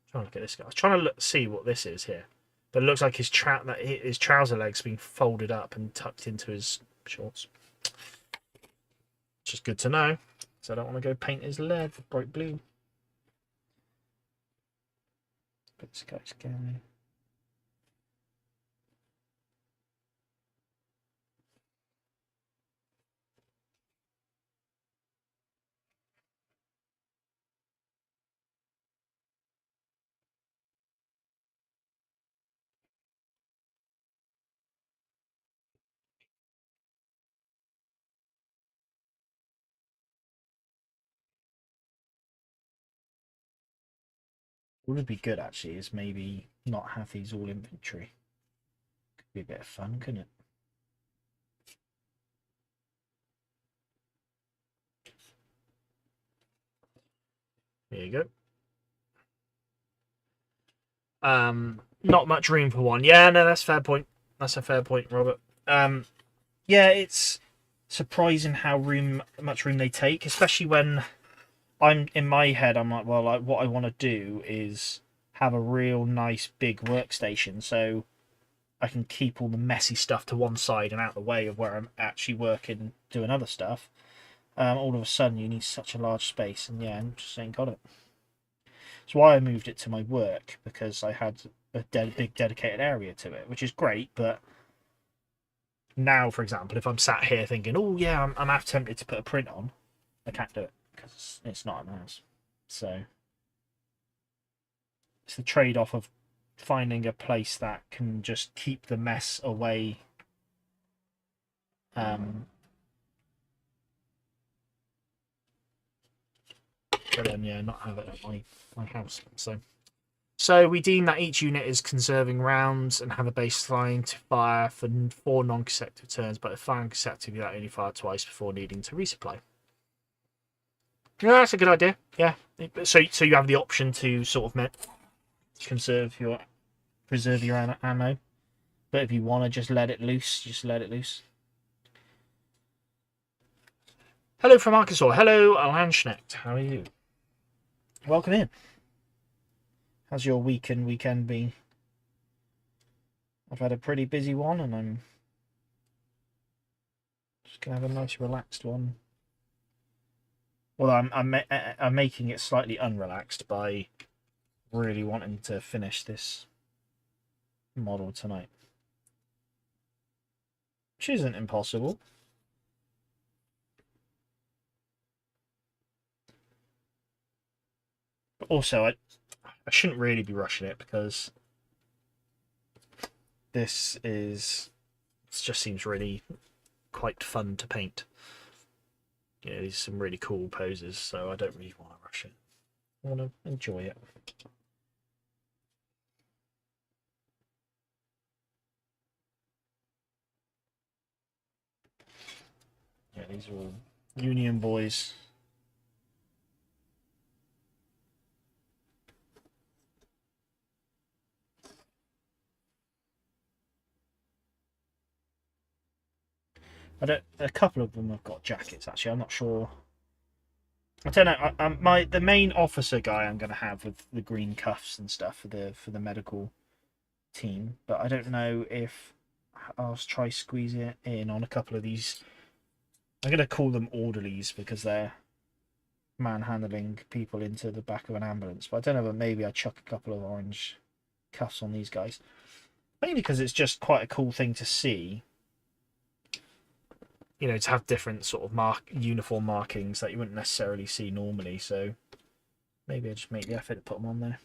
S1: I'm trying to look at this guy. I was trying to see what this is here. But it looks like his trouser leg's been folded up and tucked into his shorts. Which is good to know. So I don't want to go paint his leg bright blue. But this guy's going... What would be good actually is maybe not have these all infantry. Could be a bit of fun, couldn't it? There you go. Not much room for one. Yeah, no, that's a fair point. That's a fair point, Robert. Yeah, it's surprising how much room they take, especially when I'm in my head. I'm like, well, what I want to do is have a real nice big workstation, so I can keep all the messy stuff to one side and out of the way of where I'm actually working, doing other stuff. All of a sudden, you need such a large space, and yeah, I just ain't got it. That's why I moved it to my work, because I had a big dedicated area to it, which is great. But now, for example, if I'm sat here thinking, oh yeah, I'm half tempted to put a print on, I can't do it because it's not a mouse. So it's the trade-off of finding a place that can just keep the mess away. But then, yeah, not have it at my house. So we deem that each unit is conserving rounds and have a baseline to fire for 4 non-consecutive turns, but if firing consecutively, that only fire twice before needing to resupply. Yeah, that's a good idea. Yeah. So you have the option to sort of preserve your ammo, but if you want to just let it loose, just let it loose. Hello from Arkansas. Hello, Alanschnecht. How are you? Welcome in. How's your week and weekend been? I've had a pretty busy one, and I'm just gonna have a nice relaxed one. Well, I'm making it slightly unrelaxed by really wanting to finish this model tonight, which isn't impossible. But also, I shouldn't really be rushing it because it just seems really quite fun to paint. You know, these are some really cool poses, so I don't really want to rush it. I want to enjoy it. Yeah, these are all Union boys. A couple of them have got jackets. Actually, I'm not sure. I don't know. The main officer guy I'm going to have with the green cuffs and stuff for the medical team, but I don't know if I'll try squeezing it in on a couple of these. I'm going to call them orderlies because they're manhandling people into the back of an ambulance. But I don't know, but maybe I chuck a couple of orange cuffs on these guys. Mainly because it's just quite a cool thing to see. You know, to have different sort of uniform markings that you wouldn't necessarily see normally. So maybe I just make the effort to put them on there.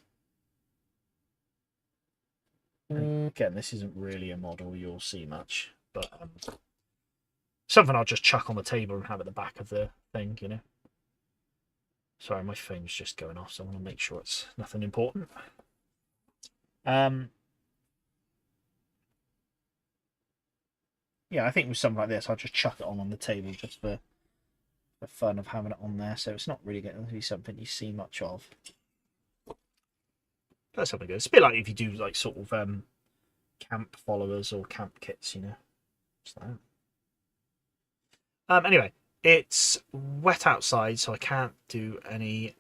S1: Again, this isn't really a model you'll see much, but something I'll just chuck on the table and have at the back of the thing, you know. Sorry, my phone's just going off, so I want to make sure it's nothing important. Um, yeah, I think with something like this, I'll just chuck it on the table just for the fun of having it on there. So it's not really going to be something you see much of. That's something good. It's a bit like if you do like sort of camp followers or camp kits, you know. Just that. Anyway, it's wet outside, so I can't do any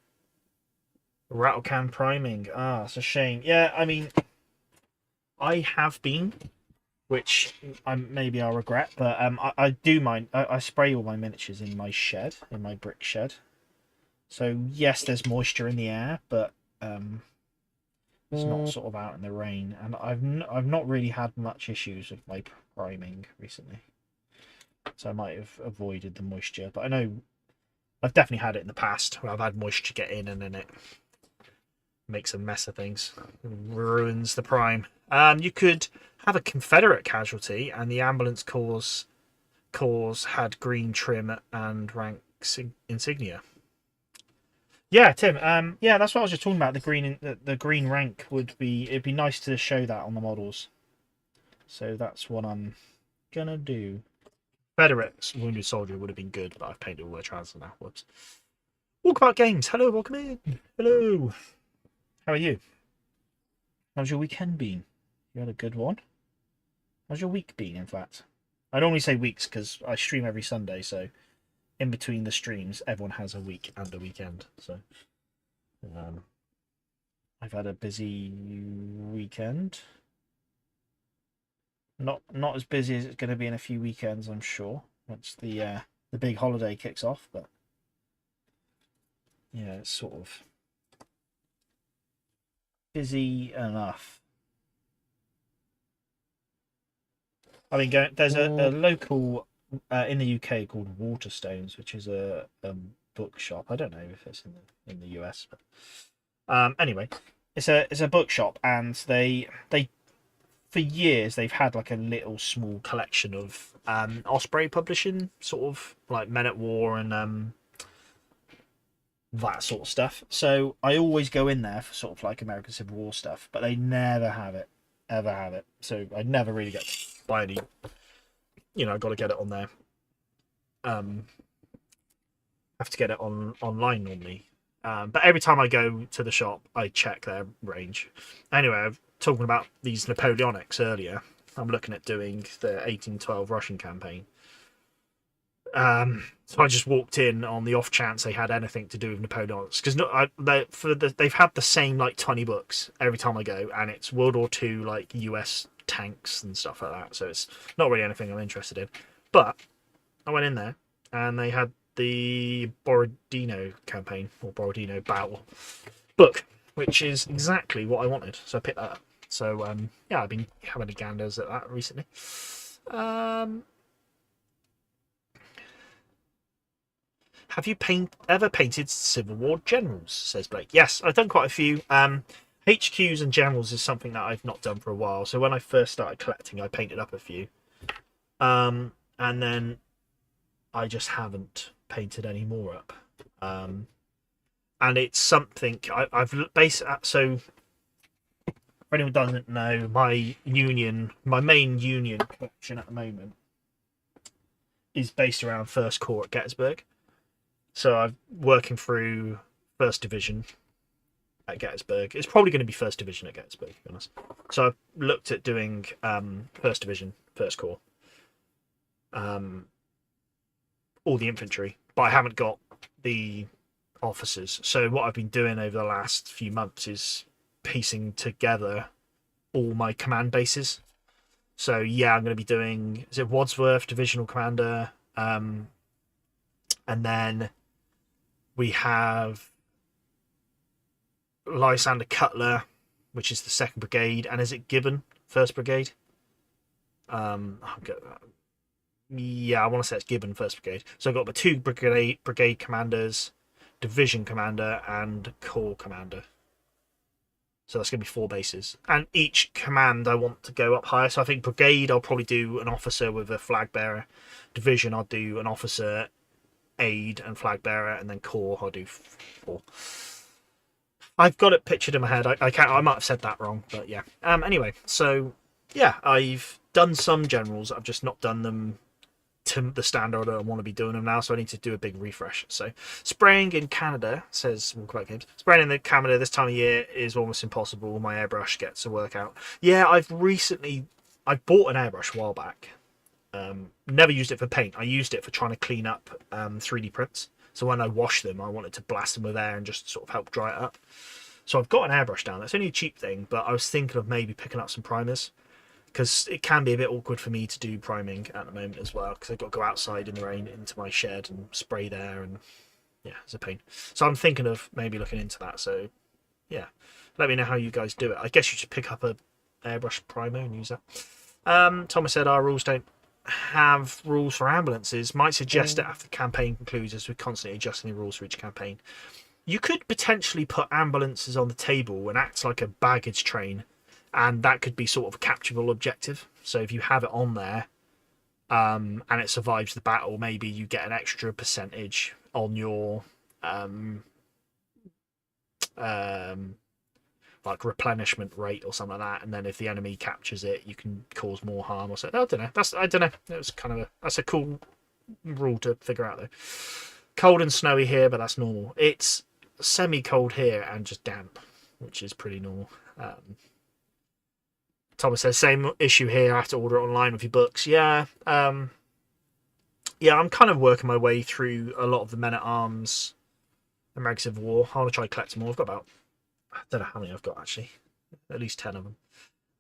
S1: rattle can priming. Ah, it's a shame. Yeah, I mean, I have been, which maybe I'll regret, but I do mind. I spray all my miniatures in my shed, in my brick shed. So yes, there's moisture in the air, but it's not sort of out in the rain, and I've not really had much issues with my priming recently. So I might have avoided the moisture, but I know I've definitely had it in the past where I've had moisture get in and then it makes a mess of things, ruins the prime. You could have a Confederate casualty, and the ambulance corps had green trim and rank insignia. Yeah, Tim. Yeah, that's what I was just talking about. The green rank it'd be nice to show that on the models. So that's what I'm gonna do. Confederate wounded soldier would have been good, but I've painted all their trousers now. Whoops. Walkabout Games. Hello, welcome in. Hello. How are you? How's your weekend been? You had a good one? How's your week been, in fact? I normally say weeks because I stream every Sunday, so in between the streams, everyone has a week and a weekend. So I've had a busy weekend. Not as busy as it's going to be in a few weekends, I'm sure. Once the big holiday kicks off, but yeah, it's sort of busy enough. I mean, there's a local in the UK called Waterstones, which is a bookshop. I don't know if it's in the US, but anyway, it's a bookshop, and they for years they've had like a little small collection of Osprey publishing, sort of like Men at War and that sort of stuff. So I always go in there for sort of like American Civil War stuff, but they never have it, ever have it. So I never really get to buy any. You know, I've got to get it on there. Have to get it online normally. But every time I go to the shop, I check their range. Anyway, I was talking about these Napoleonics earlier. I'm looking at doing the 1812 Russian campaign. So I just walked in on the off chance they had anything to do with Napoleonics, because they've had the same like 20 books every time I go, and it's World War II like US tanks and stuff like that. So it's not really anything I'm interested in. But I went in there, and they had the Borodino campaign or Borodino battle book, which is exactly what I wanted. So I picked that up. So yeah, I've been having a ganders at that recently. Have you ever painted Civil War generals? Says Blake. Yes, I've done quite a few. HQs and generals is something that I've not done for a while. So when I first started collecting, I painted up a few. And then I just haven't painted any more up. And it's something I've based. So for anyone who doesn't know, my main union collection at the moment is based around First Corps at Gettysburg. So I'm working through First Division at Gettysburg. It's probably going to be First Division at Gettysburg, to be honest. So I've looked at doing First Division, First Corps, all the infantry, but I haven't got the officers. So what I've been doing over the last few months is piecing together all my command bases. So yeah, I'm going to be doing, is it Wadsworth, Divisional Commander, and then we have Lysander Cutler, which is the 2nd Brigade, and is it Gibbon, 1st Brigade? Yeah, I want to say it's Gibbon, 1st Brigade. So I've got the 2 brigade commanders, division commander, and corps commander. So that's going to be 4 bases. And each command I want to go up higher. So I think brigade, I'll probably do an officer with a flag bearer. Division, I'll do an officer, aide, and flag bearer. And then corps, I'll do 4. I've got it pictured in my head. I might have said that wrong, but yeah. Anyway, so yeah, I've done some generals. I've just not done them to the standard I want to be doing them now, so I need to do a big refresh. So spraying in Canada, says Walkabout Games, spraying in the Canada this time of year is almost impossible. My airbrush gets to work out. Yeah, I bought an airbrush a while back. Never used it for paint. I used it for trying to clean up 3D prints. So when I wash them, I wanted to blast them with air and just sort of help dry it up. So I've got an airbrush down. That's only a cheap thing, but I was thinking of maybe picking up some primers, because it can be a bit awkward for me to do priming at the moment as well, because I've got to go outside in the rain into my shed and spray there, and yeah, it's a pain. So I'm thinking of maybe looking into that. So yeah, let me know how you guys do it. I guess you should pick up a airbrush primer and use that. Thomas said our rules don't have rules for ambulances. Might suggest that after the campaign concludes, as we're constantly adjusting the rules for each campaign. You could potentially put ambulances on the table and act like a baggage train, and that could be sort of a capturable objective. So if you have it on there, and it survives the battle, maybe you get an extra percentage on your like replenishment rate or something like that. And then if the enemy captures it, you can cause more harm or something. I don't know. I don't know. It was kind of that's a cool rule to figure out though. Cold and snowy here, but that's normal. It's semi-cold here and just damp, which is pretty normal. Thomas says same issue here. I have to order it online with your books. Yeah, yeah. I'm kind of working my way through a lot of the Men at Arms and Rags of War. I want to try collecting more. I've got about, I don't know how many I've got actually. At least 10 of them.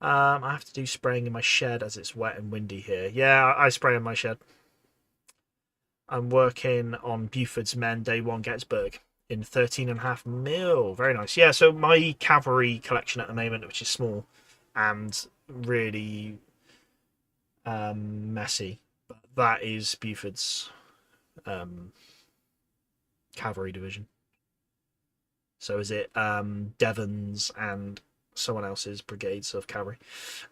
S1: I have to do spraying in my shed as it's wet and windy here. Yeah, I spray in my shed. I'm working on Buford's Men Day 1 Gettysburg in 13.5 mil. Very nice. Yeah, so my cavalry collection at the moment, which is small and really messy, but that is Buford's cavalry division. So is it Devon's and someone else's brigades of cavalry.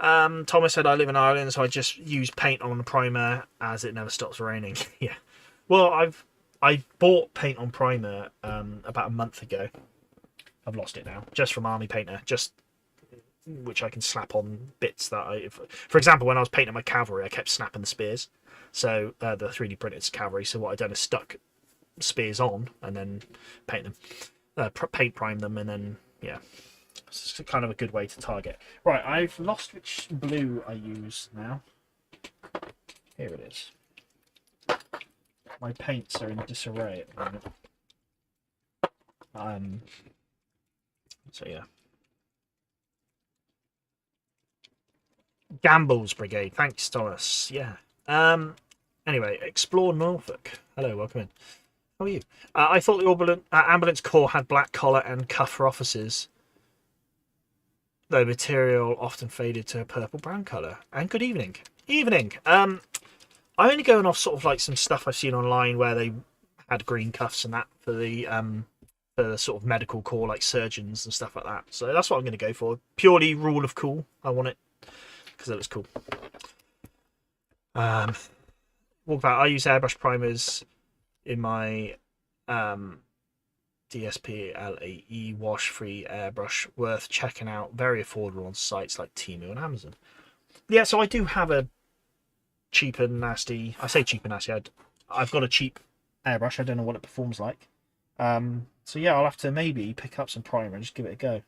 S1: Thomas said I live in Ireland, so I just use paint on the primer as it never stops raining. Yeah. Well, I bought paint on primer about a month ago. I've lost it now, just from Army Painter, just which I can slap on bits that for example, when I was painting my cavalry, I kept snapping the spears. So the 3D printed cavalry. So what I've done is stuck spears on and then paint them, paint prime them, and then yeah, it's kind of a good way to target. Right, I've lost which blue I use now. Here it is. My paints are in disarray at the moment. So yeah. Gamble's Brigade. Thanks, Thomas. Yeah. Anyway, Explore Norfolk. Hello, welcome in. How are you? I thought the ambulance corps had black collar and cuff for officers, though material often faded to a purple-brown colour. And good evening. Evening. I'm only going off sort of like some stuff I've seen online where they had green cuffs and that for the sort of medical corps, like surgeons and stuff like that. So that's what I'm going to go for. Purely rule of cool. I want it because it looks cool. Walkabout. I use airbrush primers in my DSP LAE wash-free airbrush. Worth checking out. Very affordable on sites like Temu and Amazon. Yeah, so I do have a cheap and nasty. I say cheap and nasty. I've got a cheap airbrush. I don't know what it performs like. So yeah, I'll have to maybe pick up some primer and just give it a go.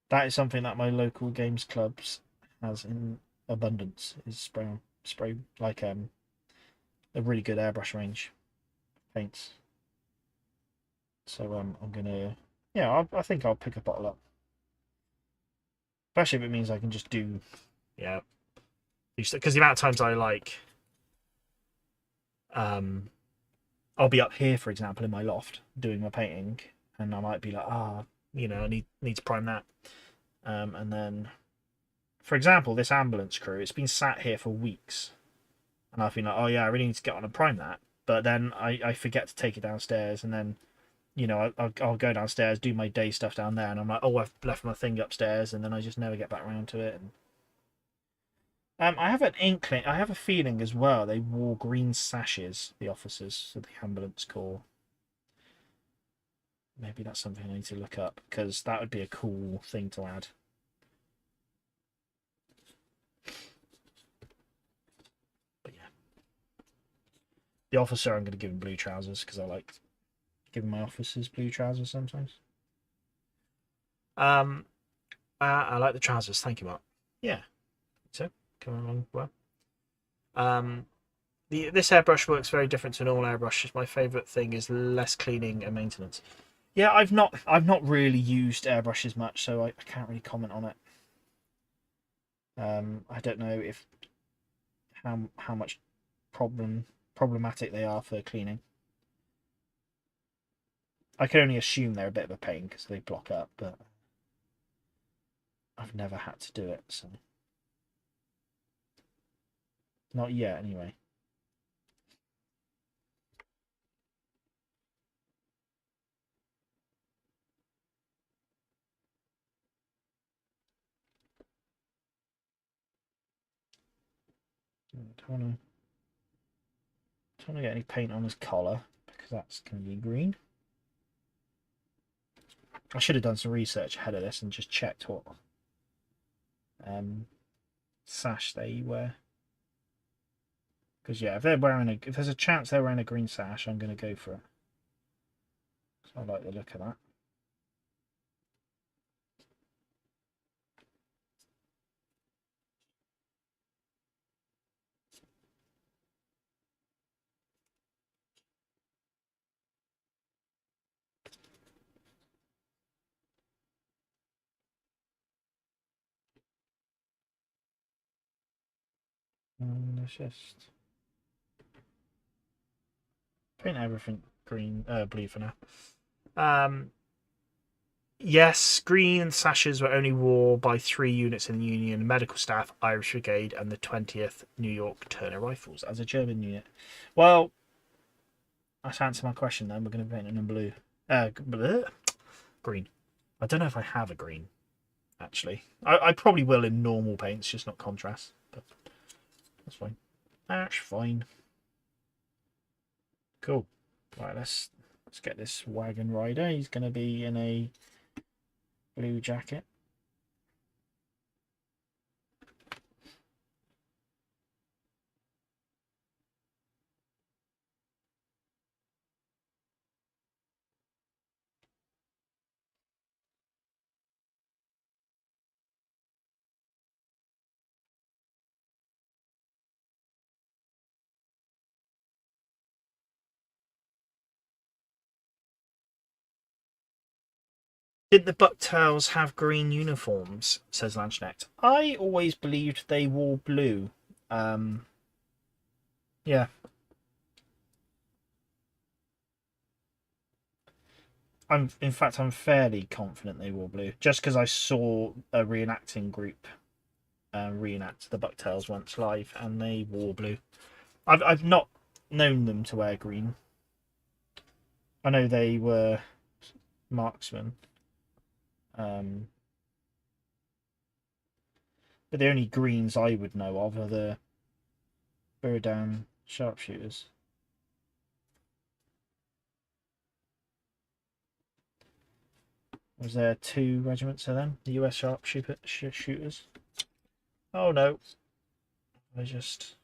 S1: That is something that my local games clubs has in abundance. Is spray like a really good airbrush range paints. So I'm gonna I think I'll pick a bottle up. Especially if it means I can just do because the amount of times I like I'll be up here, for example, in my loft doing my painting, and I might be like, I need to prime that. And then, for example, this ambulance crew, it's been sat here for weeks, and I've been like, oh yeah, I really need to get on and prime that. But then I forget to take it downstairs, and then I'll go downstairs, do my day stuff down there, and I'm like, oh, I've left my thing upstairs, and then I just never get back around to it. I have an inkling. I have a feeling as well. They wore green sashes, the officers of the ambulance corps. Maybe that's something I need to look up because that would be a cool thing to add. But yeah, the officer, I'm going to give him blue trousers because I like giving my officers blue trousers sometimes. I like the trousers. Thank you, Mark. Yeah, so coming along well. This airbrush works very different to normal airbrush. My favourite thing is less cleaning and maintenance. Yeah, I've not really used airbrushes much, so I can't really comment on it. I don't know if how much problematic they are for cleaning. I can only assume they're a bit of a pain because they block up, but I've never had to do it, so not yet anyway. Don't want to get any paint on his collar because that's going to be green. I should have done some research ahead of this and just checked what sash they wear. Because yeah, if there's a chance they're wearing a green sash, I'm going to go for it. So I like the look of that. Let's just paint everything green, blue for now. Yes, green sashes were only worn by 3 units in the Union: medical staff, Irish Brigade, and the 20th New York Turner Rifles as a German unit. Well, that's answered my question then. We're going to paint it in blue. Green. I don't know if I have a green, actually. I probably will in normal paints, just not contrast. But that's fine. That's fine. Cool. Right, let's get this wagon rider. He's going to be in a blue jacket. Did the Bucktails have green uniforms? Says Lanchnet. I always believed they wore blue. Yeah. In fact, I'm fairly confident they wore blue, just because I saw a reenacting group reenact the Bucktails once live, and they wore blue. I've not known them to wear green. I know they were marksmen. But the only greens I would know of are the Buridan sharpshooters. Was there 2 regiments of them? The US sharpshooters? Oh no. I just...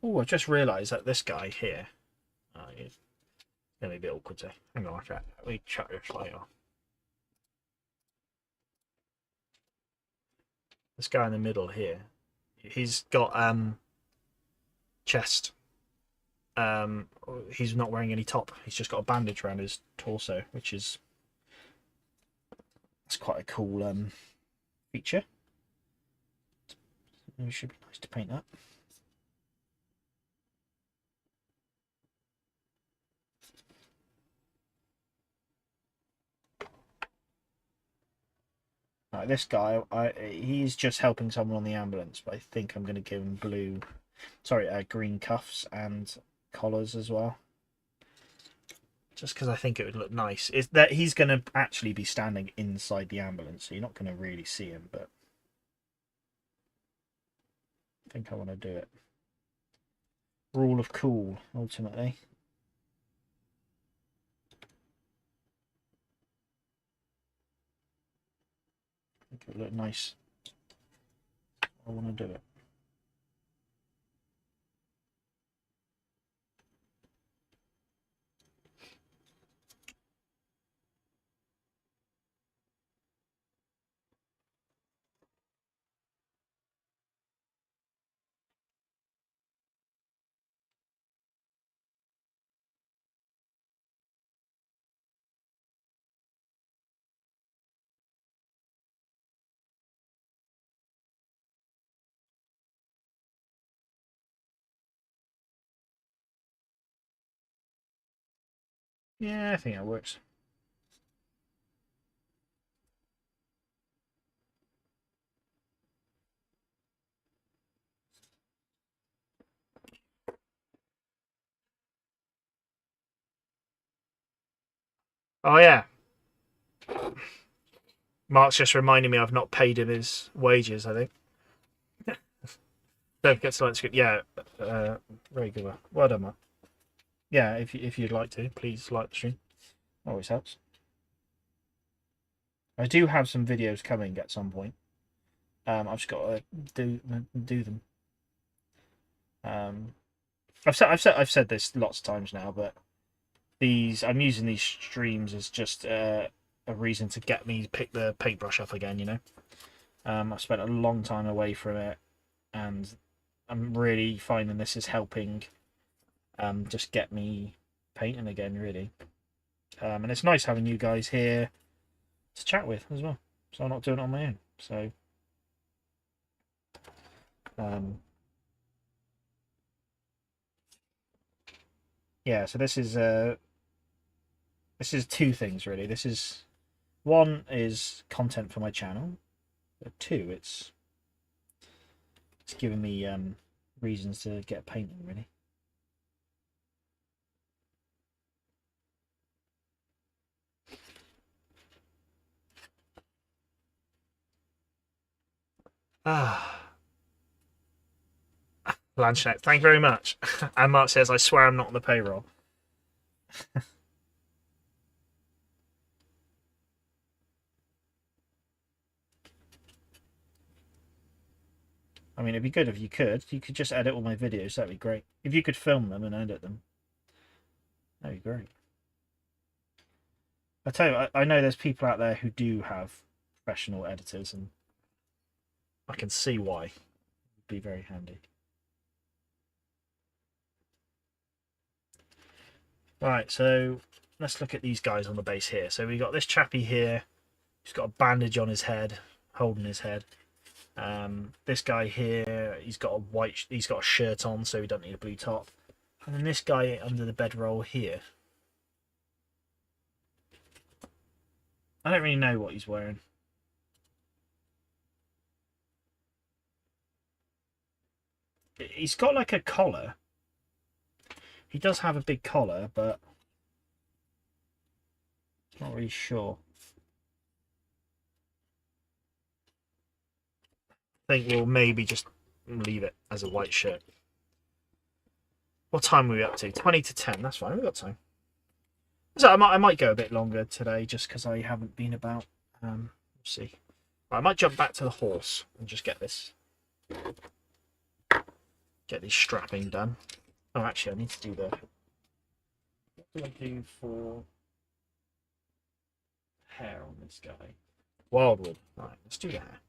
S1: Oh, I just realised that this guy here... he's going to be a bit awkward today. Hang on, let me chat this later. This guy in the middle here, he's got chest. He's not wearing any top. He's just got a bandage around his torso, which is that's quite a cool feature. It should be nice to paint that. Right, this guy, he's just helping someone on the ambulance, but I think I'm going to give him blue. sorry, green cuffs and collars as well. Just because I think it would look nice. Is that he's going to actually be standing inside the ambulance, so you're not going to really see him, but I think I want to do it. Rule of cool, ultimately. I think it would look nice. I want to do it. Yeah, I think that works. Oh yeah, Mark's just reminding me I've not paid him his wages. I think. Don't forget to like the script. Yeah, very good. Well done, Mark. Yeah, if you'd like to, please like the stream. Always helps. I do have some videos coming at some point. I've just got to do them. I've said this lots of times now, but I'm using these streams as just a reason to get me pick the paintbrush up again. You know, I've spent a long time away from it, and I'm really finding this is helping. Just get me painting again, really. And it's nice having you guys here to chat with as well. So I'm not doing it on my own. So, yeah. So this is two things really. This is one is content for my channel. But two, it's giving me reasons to get painting really. Lanchette, thank you very much. And Mark says, I swear I'm not on the payroll. I mean, it'd be good if you could. You could just edit all my videos. That'd be great. If you could film them and edit them, that'd be great. I tell you, I know there's people out there who do have professional editors, and I can see why. It'd be very handy. Right, so let's look at these guys on the base here. So we got this chappy here. He's got a bandage on his head, holding his head. This guy here, he's got a shirt on, so he doesn't need a blue top. And then this guy under the bedroll here. I don't really know what he's wearing. He's got like a collar. He does have a big collar, but not really sure. I think we'll maybe just leave it as a white shirt. What time are we up to? 20 to 10. That's fine. We've got time. So I might go a bit longer today just because I haven't been about. We'll see. I might jump back to the horse and just get this strapping done. Oh, actually, I need to do the. What do I do for hair on this guy? Wildwood. Right, let's do the hair.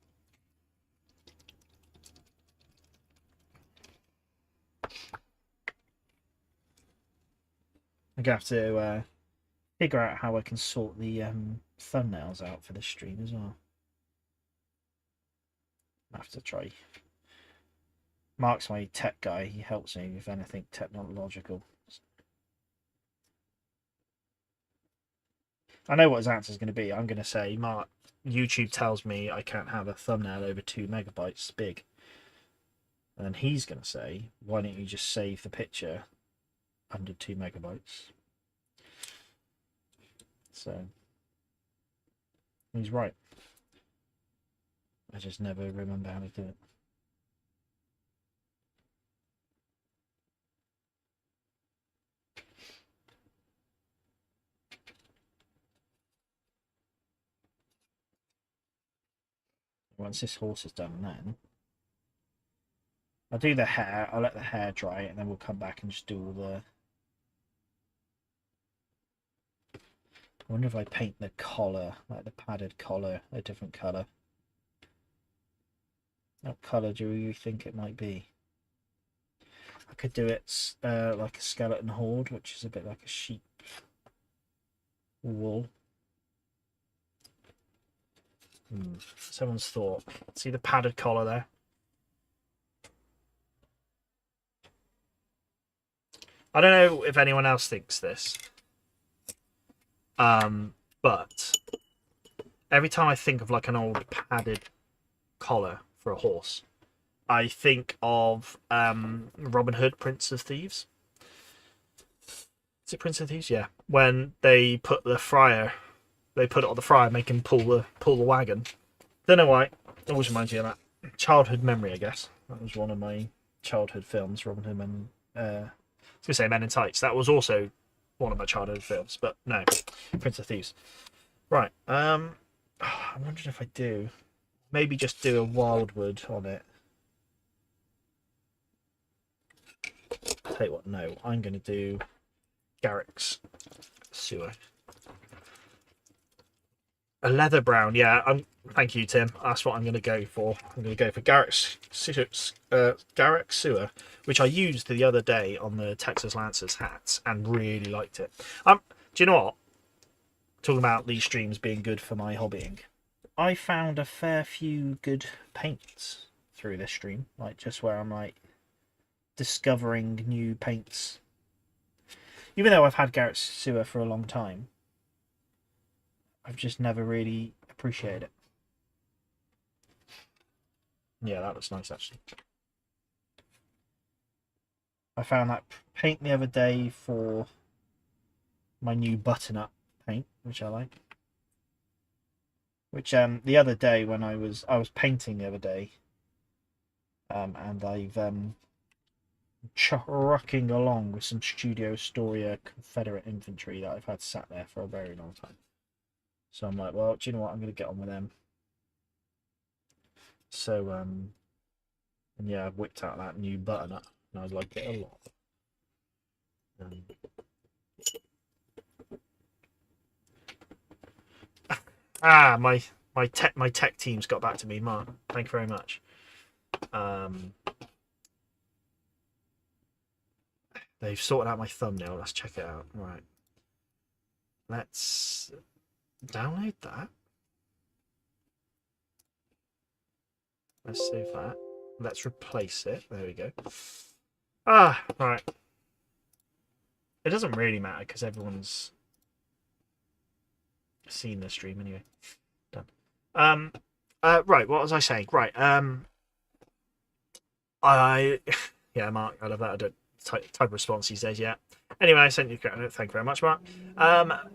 S1: I'm gonna have to figure out how I can sort the thumbnails out for this stream as well. I have to try. Mark's my tech guy. He helps me with anything technological. I know what his answer is going to be. I'm going to say, Mark, YouTube tells me I can't have a thumbnail over 2 megabytes big. And then he's going to say, why don't you just save the picture under 2 megabytes? So he's right. I just never remember how to do it. Once this horse is done, then I'll do the hair. I'll let the hair dry, and then we'll come back and just do all the... I wonder if I paint the collar, like the padded collar, a different colour. What colour do you think it might be? I could do it like a skeleton horde, which is a bit like a sheep wool. Someone's thought. See the padded collar there? I don't know if anyone else thinks this. But every time I think of like an old padded collar for a horse, I think of Robin Hood, Prince of Thieves. Is it Prince of Thieves? Yeah. When they put the friar, they put it on the friar, make him pull the wagon. Don't know why. It always reminds me of that childhood memory, I guess. That was one of my childhood films, Robin Hood and I was gonna say Men in Tights. That was also one of my childhood films, but no, Prince of Thieves. Right. I'm wondering if I do. Maybe just do a wildwood on it. Tell you what, no, I'm going to do Garrick's sewer. A leather brown, yeah. Thank you, Tim. That's what I'm going to go for. I'm going to go for Garrick's sewer, which I used the other day on the Texas Lancers hats and really liked it. Do you know what? Talking about these streams being good for my hobbying, I found a fair few good paints through this stream, like just where I'm like discovering new paints. Even though I've had Garrett's sewer for a long time, I've just never really appreciated it. Yeah, that looks nice actually. I found that paint the other day for my new button-up paint, which I like. Which the other day when I was painting the other day, and I've trucking along with some Studio Storia Confederate infantry that I've had sat there for a very long time. So I'm like, well, do you know what? I'm going to get on with them. So and yeah, I've whipped out that new button up, and I like it a lot. My tech team's got back to me, Mark. Thank you very much. They've sorted out my thumbnail. Let's check it out. Right. Let's download that. Let's save that. Let's replace it. There we go. Right. It doesn't really matter because everyone's seen the stream anyway. Done. Right. What was I saying? Right. Yeah, Mark. I love that. I don't type of response these days. Yeah. Anyway, I sent you. Thank you very much, Mark.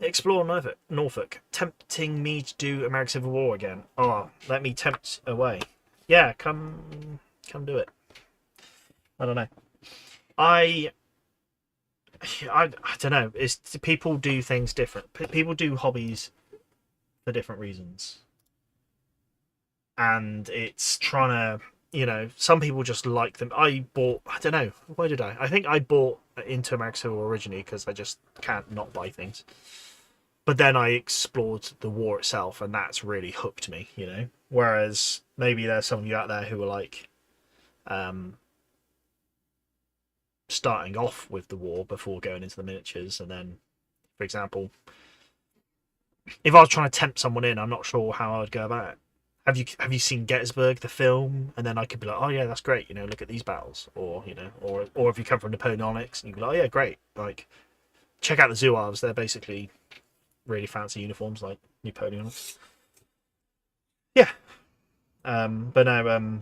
S1: Explore Norfolk. Tempting me to do American Civil War again. Oh, let me tempt away. Yeah, come do it. I don't know. I don't know. People do things different. People do hobbies for different reasons, and it's trying to. Some people just like them. I don't know. Why did I? I think I bought into American Civil War originally because I just can't not buy things. But then I explored the war itself, and that's really hooked me, Whereas maybe there's some of you out there who are like starting off with the war before going into the miniatures, and then, for example, if I was trying to tempt someone in, I'm not sure how I would go about it. Have you seen Gettysburg, the film? And then I could be like, oh yeah, that's great. Look at these battles, or or if you come from Napoleonics, and you be like, oh yeah, great. Like, check out the Zouaves. They're basically really fancy uniforms like Napoleonics. Yeah. But no.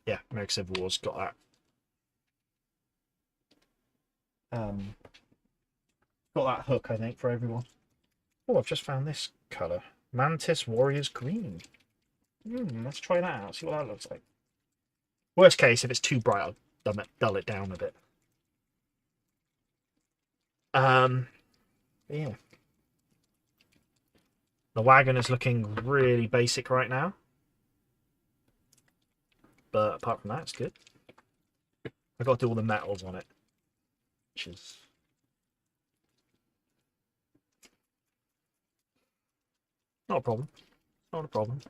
S1: yeah, American Civil War's got that. Got that hook, I think, for everyone. Oh, I've just found this colour. Mantis Warriors Green. Let's try that out, see what that looks like. Worst case, if it's too bright, I'll dull it down a bit. Yeah. The wagon is looking really basic right now. But apart from that, it's good. I've got to do all the metals on it. Which is... not a problem. Not a problem.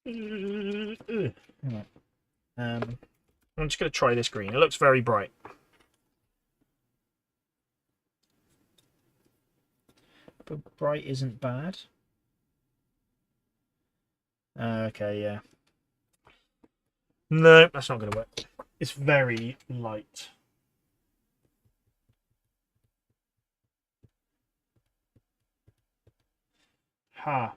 S1: I'm just going to try this green. It looks very bright. But bright isn't bad. Okay, yeah. No, that's not going to work. It's very light. Ha.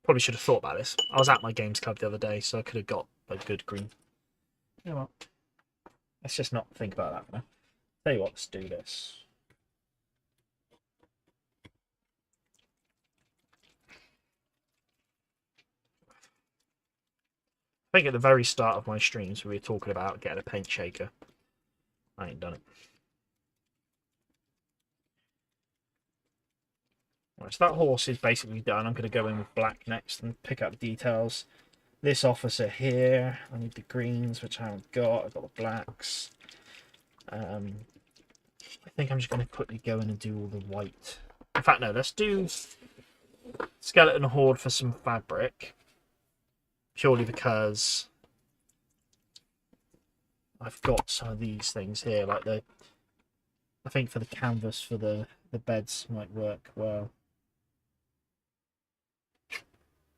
S1: Probably should have thought about this. I was at my games club the other day, so I could have got a good green. You know what? Let's just not think about that for now. Tell you what, let's do this. I think at the very start of my streams, we were talking about getting a paint shaker. I ain't done it. Right, so that horse is basically done. I'm going to go in with black next and pick up details. This officer here, I need the greens, which I haven't got. I've got the blacks. I think I'm just going to quickly go in and do all the white. In fact, no, let's do skeleton horde for some fabric. Purely because I've got some of these things here, like the... I think for the canvas for the beds might work well.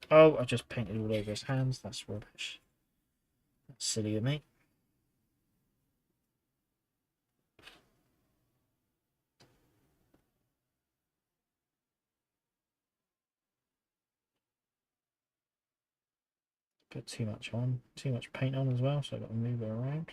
S1: Oh, I just painted all over his hands. That's rubbish. That's silly of me. Put too much on. Too much paint on as well, so I've got to move it around.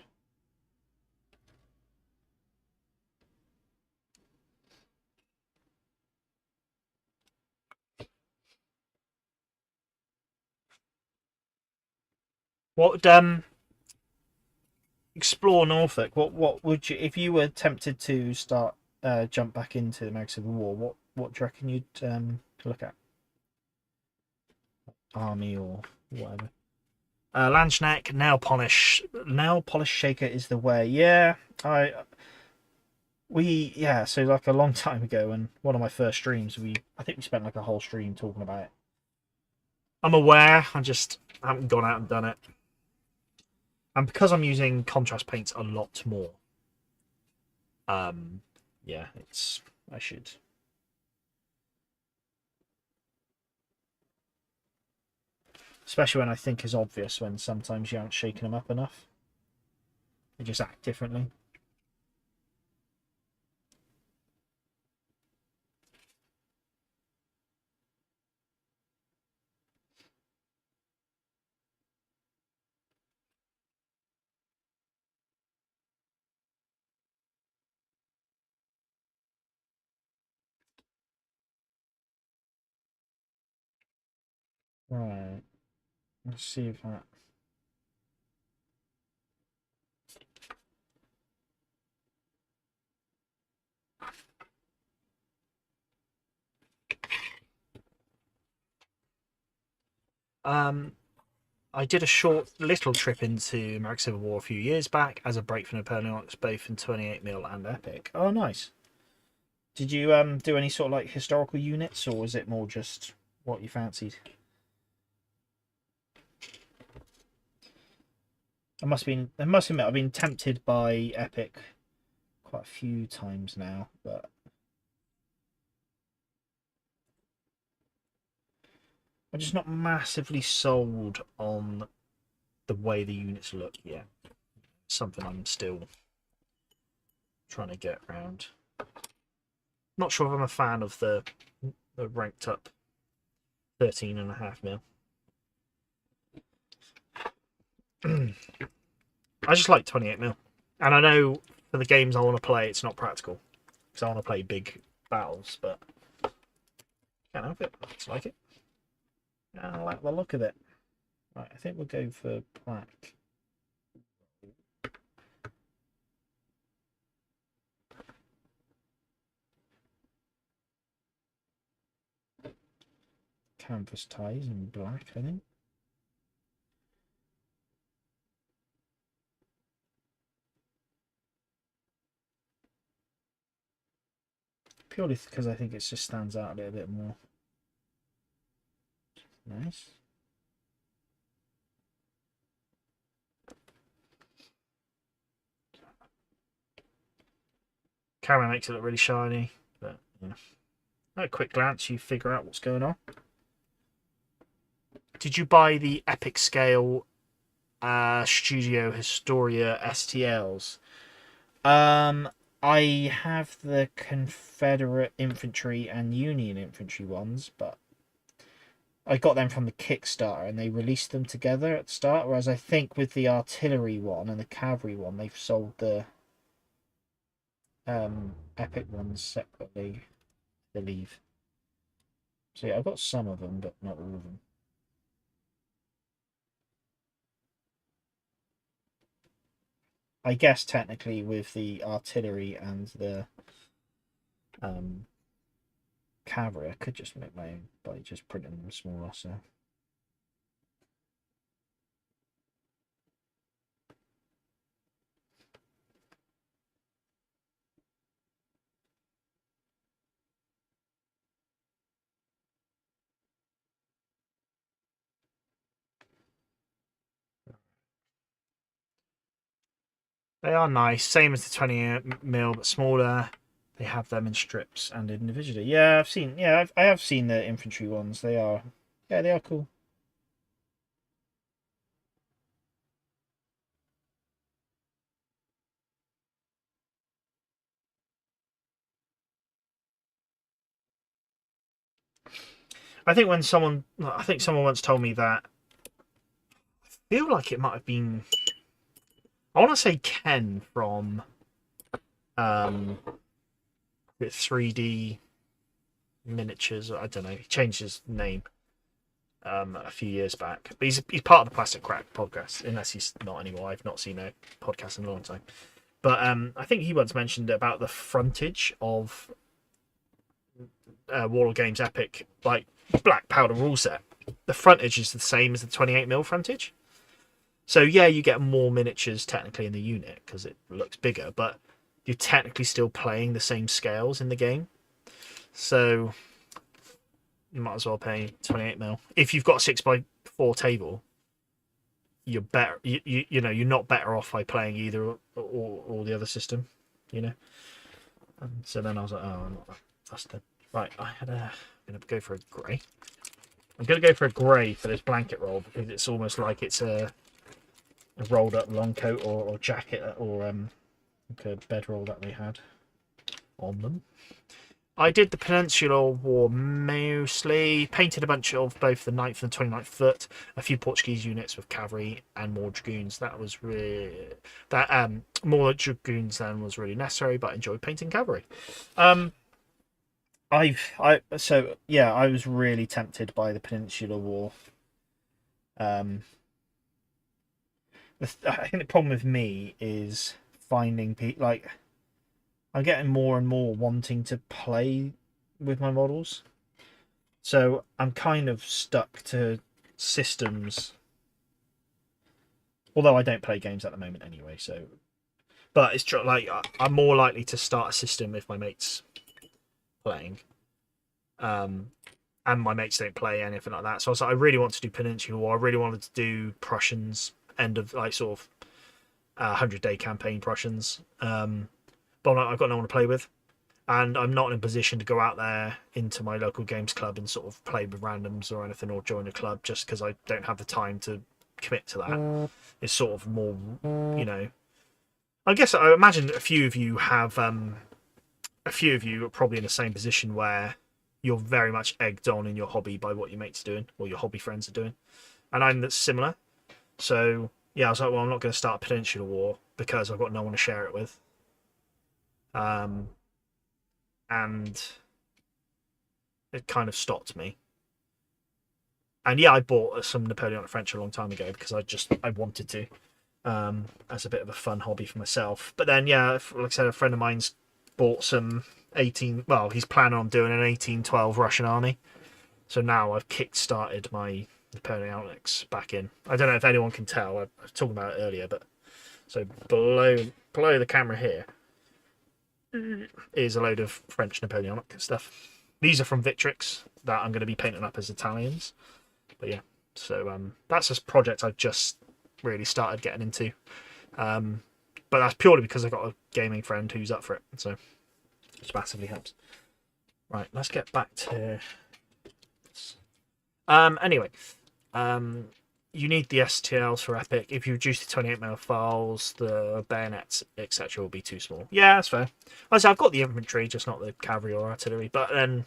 S1: What explore Norfolk? What would you, if you were tempted to start jump back into the American Civil War? What do you reckon you'd look at? Army or whatever. Lanchneck, nail polish shaker is the way. Yeah, so like a long time ago, and one of my first streams, I think we spent like a whole stream talking about it. I'm aware, I just haven't gone out and done it. And because I'm using contrast paints a lot more, yeah, I should. Especially when I think is obvious when sometimes you aren't shaking them up enough. They just act differently. Right. Let's see if that... I did a short little trip into American Civil War a few years back as a break from Napoleonics, both in 28mm and Epic. Oh, nice. Did you do any sort of like historical units, or was it more just what you fancied? I must admit, I've been tempted by Epic quite a few times now, but I'm just not massively sold on the way the units look yet. Something I'm still trying to get around. Not sure if I'm a fan of the ranked up 13.5 mil. I just like 28 mil, and I know for the games I want to play, it's not practical because I want to play big battles, but can't help it. I just like it. I like the look of it. Right, I think we'll go for black. Canvas ties in black, I think. Purely because I think it just stands out a little bit more. Nice. Camera makes it look really shiny, but yeah. At a quick glance, you figure out what's going on. Did you buy the Epic Scale Studio Historia STLs? I have the Confederate Infantry and Union Infantry ones, but I got them from the Kickstarter and they released them together at the start, whereas I think with the artillery one and the cavalry one, they've sold the Epic ones separately, I believe. So yeah, I've got some of them, but not all of them. I guess technically with the artillery and the cavalry, I could just make my own by just printing them smaller. So they are nice, same as the 28 mil, but smaller. They have them in strips and individually. Yeah, I've seen. Yeah, I have seen the infantry ones. They are. Yeah, they are cool. I think when someone, I think someone once told me that. I feel like it might have been. I want to say Ken from 3D Miniatures. I don't know. He changed his name a few years back. But he's part of the Plastic Crack podcast, unless he's not anymore. I've not seen a podcast in a long time. But I think he once mentioned about the frontage of wargames Epic, like Black Powder rule set. The frontage is the same as the 28 mil frontage. So yeah, you get more miniatures technically in the unit because it looks bigger, but you're technically still playing the same scales in the game. So you might as well pay 28 mil. If you've got a 6x4 table, you're better. You know you're not better off by playing either or the other system. You know. And so then I was like, oh, I'm not fussed. Right, I'm gonna go for a grey. I'm gonna go for a grey for this blanket roll because it's almost like it's a rolled up long coat or jacket or like a bedroll that they had on them. I did the Peninsular War mostly, painted a bunch of both the 9th and the 29th Foot, a few Portuguese units with cavalry and more dragoons. That was really more dragoons than was really necessary, but I enjoyed painting cavalry. I was really tempted by the Peninsular War. I think the problem with me is finding people like I'm getting more and more wanting to play with my models, so I'm kind of stuck to systems. Although I don't play games at the moment anyway, so but it's true. Like I'm more likely to start a system if my mates playing, and my mates don't play anything like that. So I was like, I really want to do Peninsula War. I really wanted to do Prussians, end of like sort of 100-day campaign Prussians. But I've got no one to play with, and I'm not in a position to go out there into my local games club and sort of play with randoms or anything or join a club just because I don't have the time to commit to that. It's sort of more, you know. I guess I imagine a few of you have a few of you are probably in the same position where you're very much egged on in your hobby by what your mates are doing or your hobby friends are doing, and I'm similar. So yeah, I was like, well, I'm not going to start a peninsula war because I've got no one to share it with. And it kind of stopped me. And yeah, I bought some Napoleonic French a long time ago because I wanted to, as a bit of a fun hobby for myself. But then yeah, like I said, a friend of mine's bought some 18. Well, he's planning on doing an 1812 Russian army. So now I've kick-started my Napoleonics back in. I don't know if anyone can tell. I was talking about it earlier, but so below the camera here is a load of French Napoleonic stuff. These are from Victrix that I'm going to be painting up as Italians. But yeah, so that's a project I've just really started getting into. But that's purely because I've got a gaming friend who's up for it, so which massively helps. Right, let's get back to this. Anyway, you need the STLs for Epic. If you reduce the 28mm files, the bayonets, etc., will be too small. Yeah, that's fair. I say I've got the infantry, just not the cavalry or artillery. But then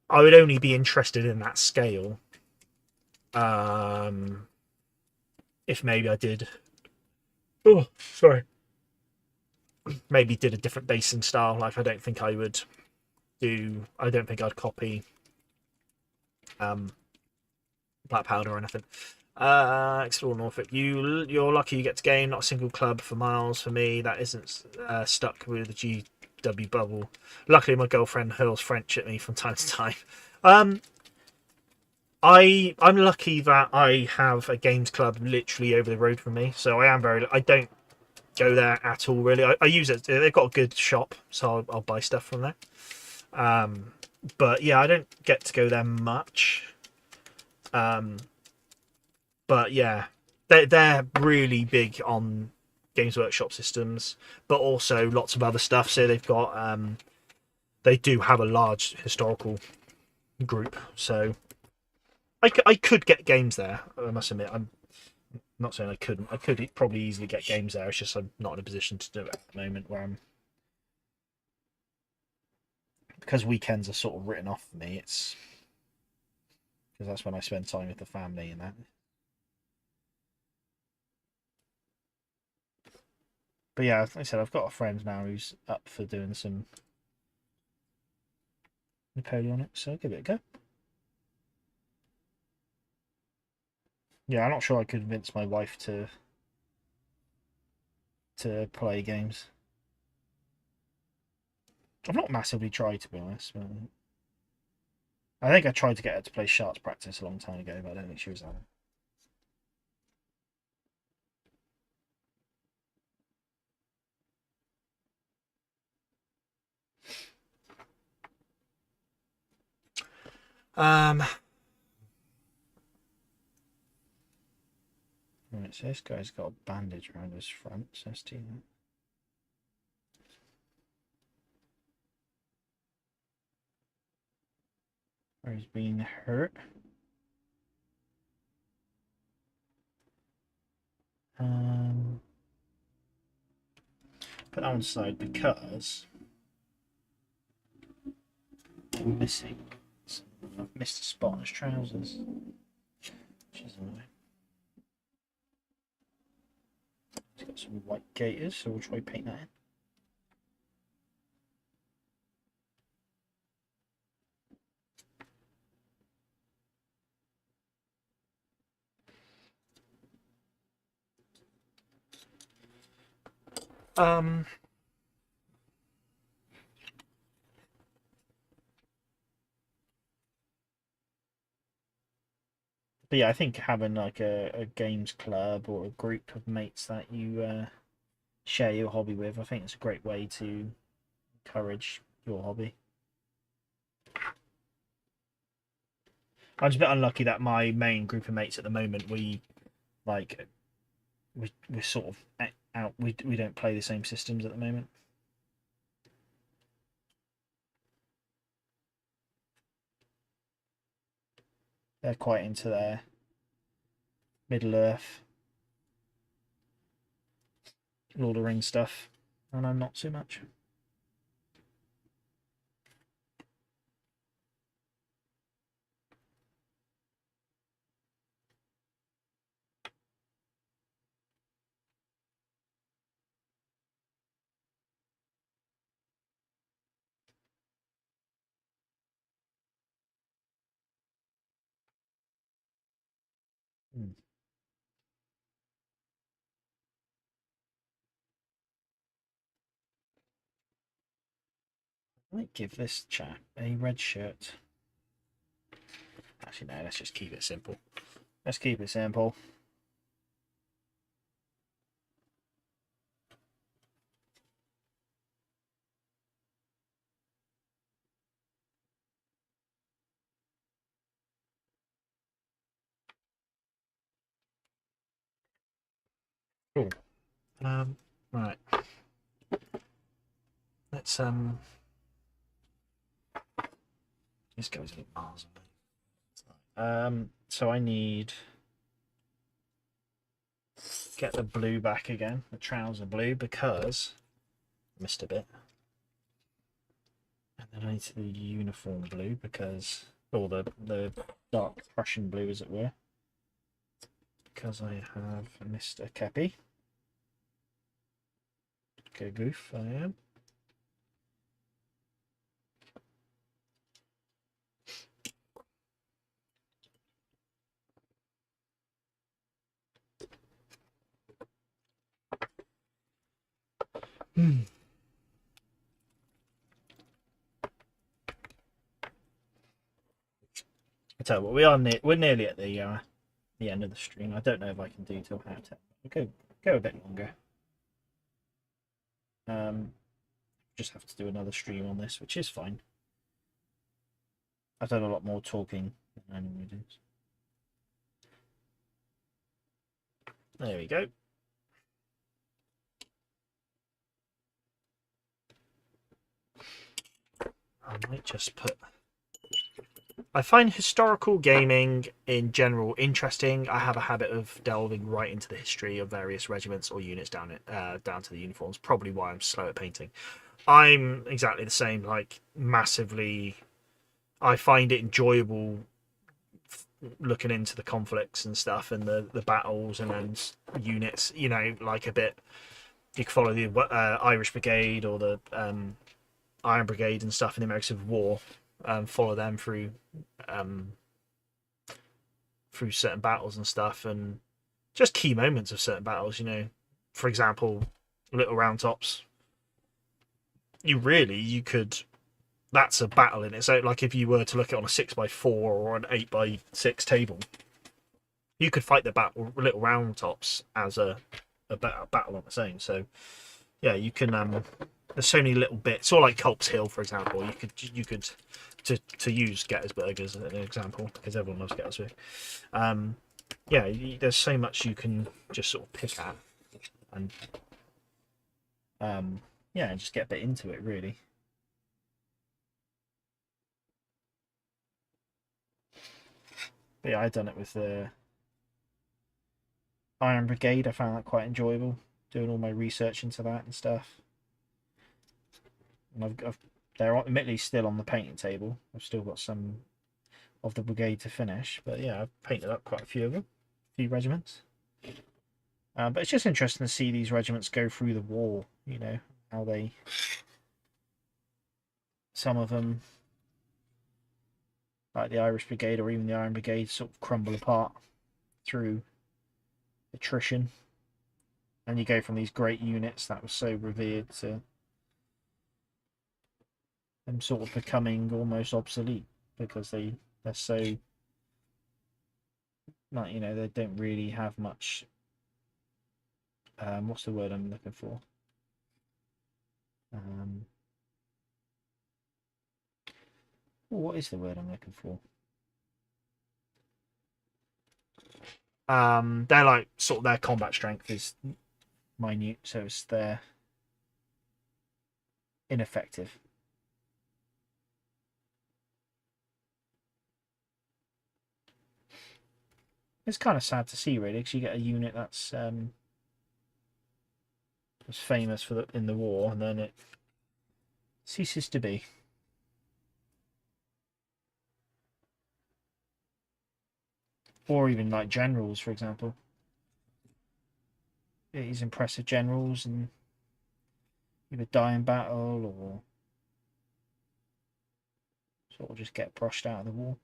S1: I would only be interested in that scale if maybe I did. Oh, sorry. Maybe did a different basing style. Like I don't think I would do. I don't think I'd copy Black Powder or anything. Explore Norfolk. You're lucky you get to game, not a single club for miles. For me, that isn't stuck with the GW bubble. Luckily, my girlfriend hurls French at me from time to time. I'm lucky that I have a games club literally over the road from me, so I don't go there at all really. I use it. They've got a good shop, so I'll buy stuff from there. But yeah, I don't get to go there much. But yeah, they're really big on Games Workshop systems, but also lots of other stuff. So they've got they do have a large historical group. So I could get games there. I must admit, I'm not saying I couldn't. I could probably easily get games there. It's just I'm not in a position to do it at the moment where I'm, because weekends are sort of written off for me. It's because that's when I spend time with the family and that. But yeah, like I said, I've got a friend now who's up for doing some Napoleonic, so I'll give it a go. Yeah, I'm not sure I could convince my wife to play games. I've not massively tried, to be honest. But I think I tried to get her to play Sharks Practice a long time ago, but I don't think she was having it. Right, so this guy's got a bandage around his front, so let's do that. Where he's been hurt. Put that on side because I'm missing. I've missed a spot on his trousers, which is annoying. He's got some white gaiters, so we'll try paint that in. But yeah, I think having like a games club or a group of mates that you share your hobby with, I think it's a great way to encourage your hobby. I'm just a bit unlucky that my main group of mates at the moment, like we're sort of out. We don't play the same systems at the moment. They're quite into their Middle Earth, Lord of the Rings stuff, and I'm not so much. I might give this chap a red shirt. Actually, no, let's just keep it simple. Let's keep it simple. Cool. Right. Let's this goes a bit miles away. So I need get the blue back again, the trouser blue, because I missed a bit. And then I need the uniform blue because, or the dark Prussian blue, as it were, because I have missed a kepi. Okay, goof, I am. I tell you what, we're nearly at the end of the stream. I don't know if I can do till half 10. We'll go a bit longer. Just have to do another stream on this, which is fine. I've done a lot more talking than I normally do. There we go. I might just put. I find historical gaming in general interesting. I have a habit of delving right into the history of various regiments or units down to the uniforms. Probably why I'm slow at painting. I'm exactly the same. Like massively, I find it enjoyable looking into the conflicts and stuff and the battles and then units. You know, like a bit. You can follow the Irish Brigade or the Iron Brigade and stuff in the American Civil War. Follow them through certain battles and stuff, and just key moments of certain battles. You know, for example, Little Round Tops. You could. That's a battle in it. So, like, if you were to look at it on a 6x4 or an 8x6 table, you could fight the battle Little Round Tops as a battle on its own. So, yeah, you can. There's so many little bits, or like Culp's Hill, for example. You could to use Gettysburg as an example because everyone loves Gettysburg. Yeah, there's so much you can just sort of pick at, and yeah, just get a bit into it really. But yeah, I've done it with the Iron Brigade. I found that quite enjoyable, doing all my research into that and stuff. And they're admittedly still on the painting table. I've still got some of the brigade to finish, but yeah, I've painted up quite a few of them, a few regiments. But it's just interesting to see these regiments go through the war. You know how some of them, like the Irish Brigade or even the Iron Brigade, sort of crumble apart through attrition, and you go from these great units that were so revered to them sort of becoming almost obsolete because they're so, like, you know, they don't really have much. What's the word I'm looking for? What is the word I'm looking for? They're like sort of their combat strength is minute, so it's they're ineffective. It's kind of sad to see, really, because you get a unit that's famous for in the war, and then it ceases to be. Or even like generals, for example. These impressive generals and either die in battle or sort of just get brushed out of the war.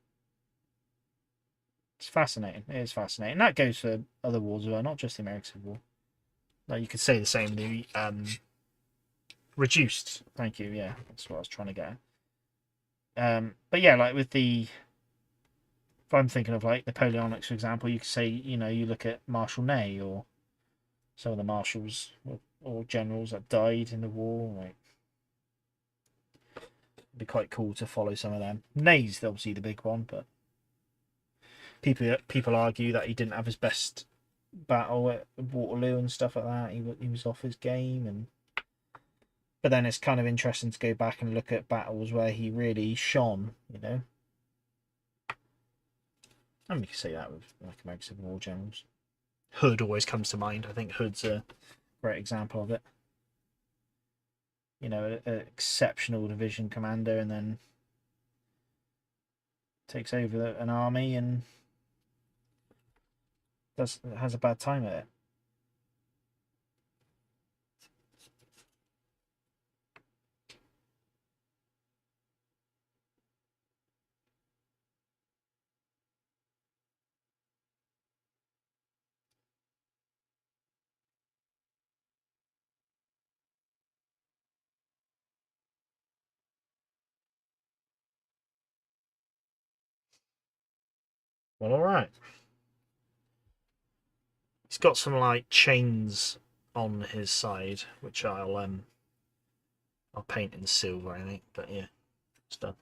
S1: It's fascinating. It is fascinating. That goes for other wars as well, not just the American Civil War. Like you could say the same. The reduced. Thank you. Yeah, that's what I was trying to get at. But yeah, like with the, if I'm thinking of like Napoleonics, for example, you could say, you know, you look at Marshal Ney or some of the marshals or generals that died in the war. Like, it'd be quite cool to follow some of them. Ney's obviously the big one, but people argue that he didn't have his best battle at Waterloo and stuff like that. He was off his game, and but then it's kind of interesting to go back and look at battles where he really shone, you know. And we can say that with like American Civil War generals. Hood always comes to mind. I think Hood's a great example of it. You know, an exceptional division commander, and then takes over an army and has a bad time at it. Well, all right. He's got some like chains on his side, which I'll paint in silver, I think. But yeah, it's done.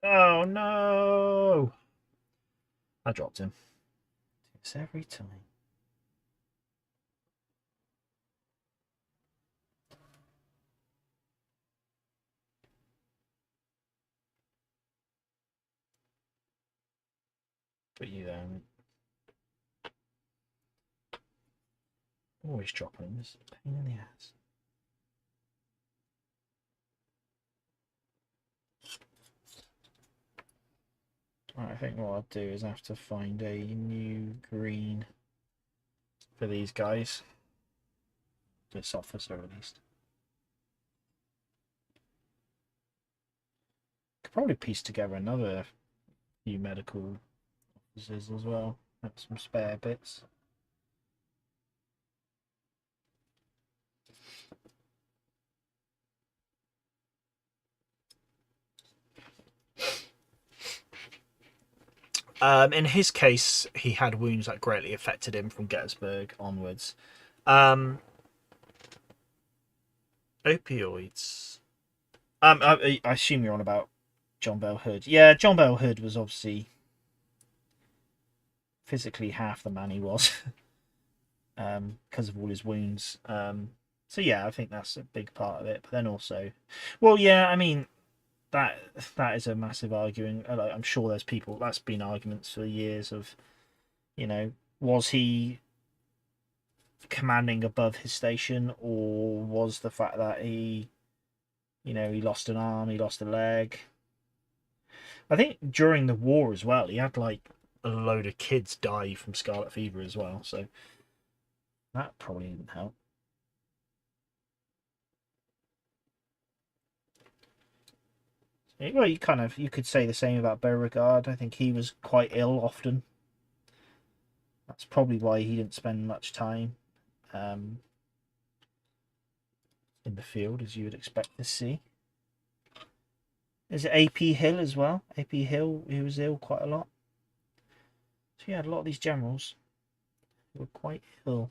S1: Oh no! I dropped him. It's every time. Put you there. Always dropping him. It's a pain in the ass. Right, I think what I'll do is I have to find a new green for these guys. This officer at least. Could probably piece together another few medical officers as well. Have some spare bits. In his case, he had wounds that greatly affected him from Gettysburg onwards. Opioids. I assume you're on about John Bell Hood. Yeah, John Bell Hood was obviously physically half the man he was because of all his wounds. So yeah, I think that's a big part of it. But then also, well, yeah, I mean that is a massive arguing. I'm sure there's people that's been arguments for years of, you know, was he commanding above his station, or was the fact that he, you know, he lost an arm, he lost a leg. I think during the war as well, he had like a load of kids die from scarlet fever as well, so that probably didn't help. Well, you could say the same about Beauregard. I think he was quite ill often. That's probably why he didn't spend much time in the field, as you would expect to see. Is it AP Hill as well? AP Hill, he was ill quite a lot. So you had a lot of these generals who were quite ill.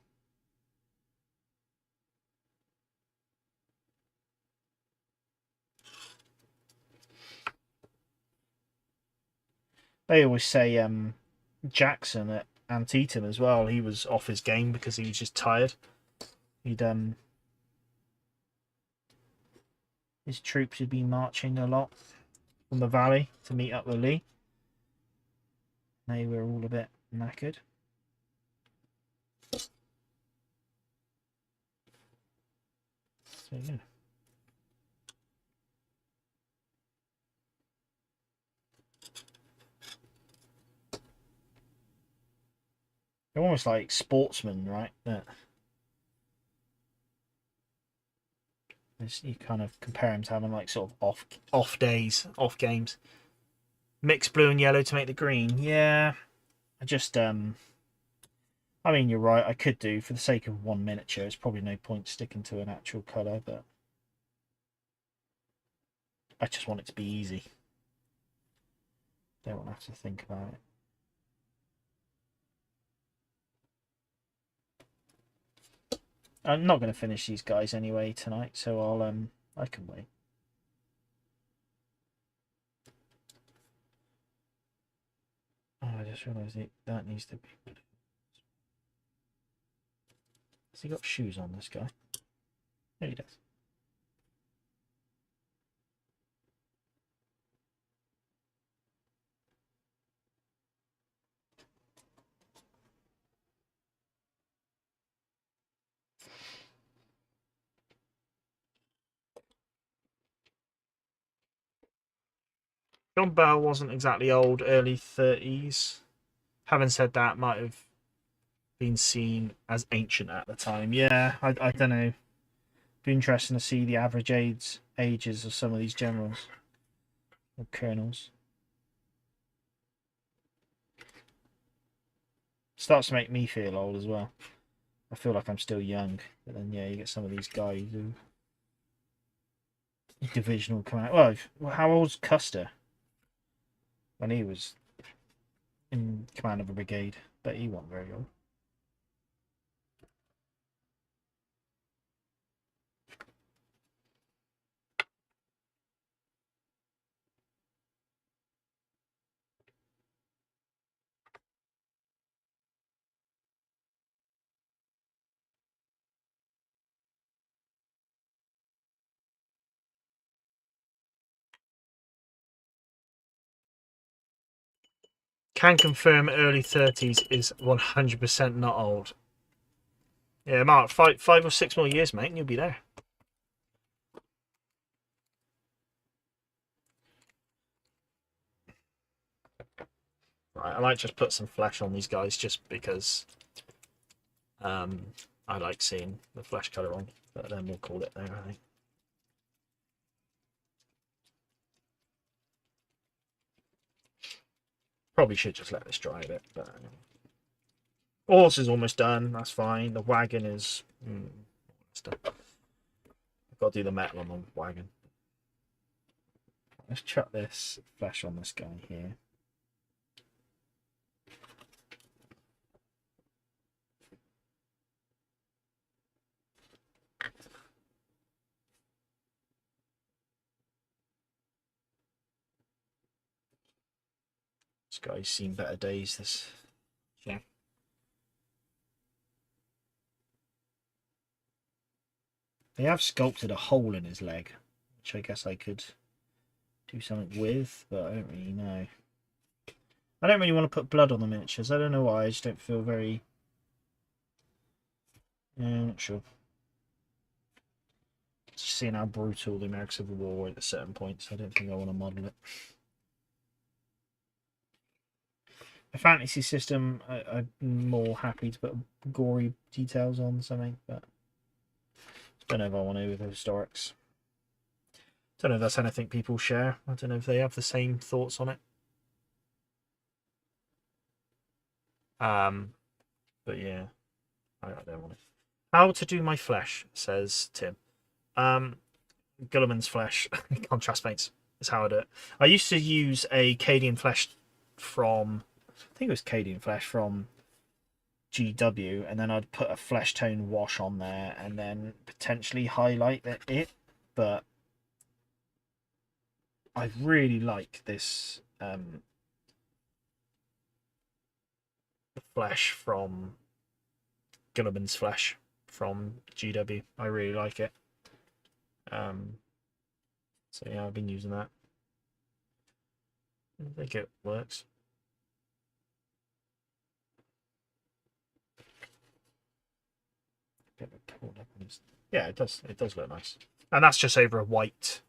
S1: They always say Jackson at Antietam as well. He was off his game because he was just tired. He'd his troops had been marching a lot from the valley to meet up with Lee. They were all a bit knackered. So yeah. They're almost like sportsmen, right? That you kind of compare them to having like sort of off days, off games. Mix blue and yellow to make the green. Yeah, I just I mean, you're right. I could do for the sake of one miniature. It's probably no point sticking to an actual colour, but I just want it to be easy. Don't want to have to think about it. I'm not going to finish these guys anyway tonight, so I can wait. Oh, I just realised that needs to be. Has he got shoes on, this guy? Yeah, he does. John Bell wasn't exactly old, early 30s. Having said that, might have been seen as ancient at the time. Yeah, I don't know. Be interesting to see the average ages of some of these generals or colonels. Starts to make me feel old as well. I feel like I'm still young, but then yeah, you get some of these guys who divisional command. Well, how old's Custer? When he was in command of a brigade, but he wasn't very old. Can confirm early 30s is 100% not old. Yeah, Mark, five or 6 more years, mate, and you'll be there. Right, I might just put some flesh on these guys just because I like seeing the flesh colour on, but then we'll call it there, I think. Probably should just let this dry a bit, but horse is almost done. That's fine. The wagon is done. I've got to do the metal on the wagon. Let's chuck this flesh on this guy here. This guy's seen better days. This, yeah. They have sculpted a hole in his leg, which I guess I could do something with, but I don't really know. I don't really want to put blood on the miniatures. I don't know why. I just don't feel very. Yeah, I'm not sure. Just seeing how brutal the American Civil War were at certain points, I don't think I want to model it. A fantasy system, I'm more happy to put gory details on something, but I don't know if I want to with historics. Don't know if that's anything people share. I don't know if they have the same thoughts on it. But yeah, I don't want it. How to do my flesh, says Tim. Gulliman's flesh, contrast paints is how I do it. I used to use a Cadian flesh from, I think it was Cadian flesh from GW, and then I'd put a flesh tone wash on there and then potentially highlight it, but I really like this the flesh from Gulliman's flesh from GW. I really like it. So yeah, I've been using that. I think it works. Yeah, it does. It does look nice, and that's just over a white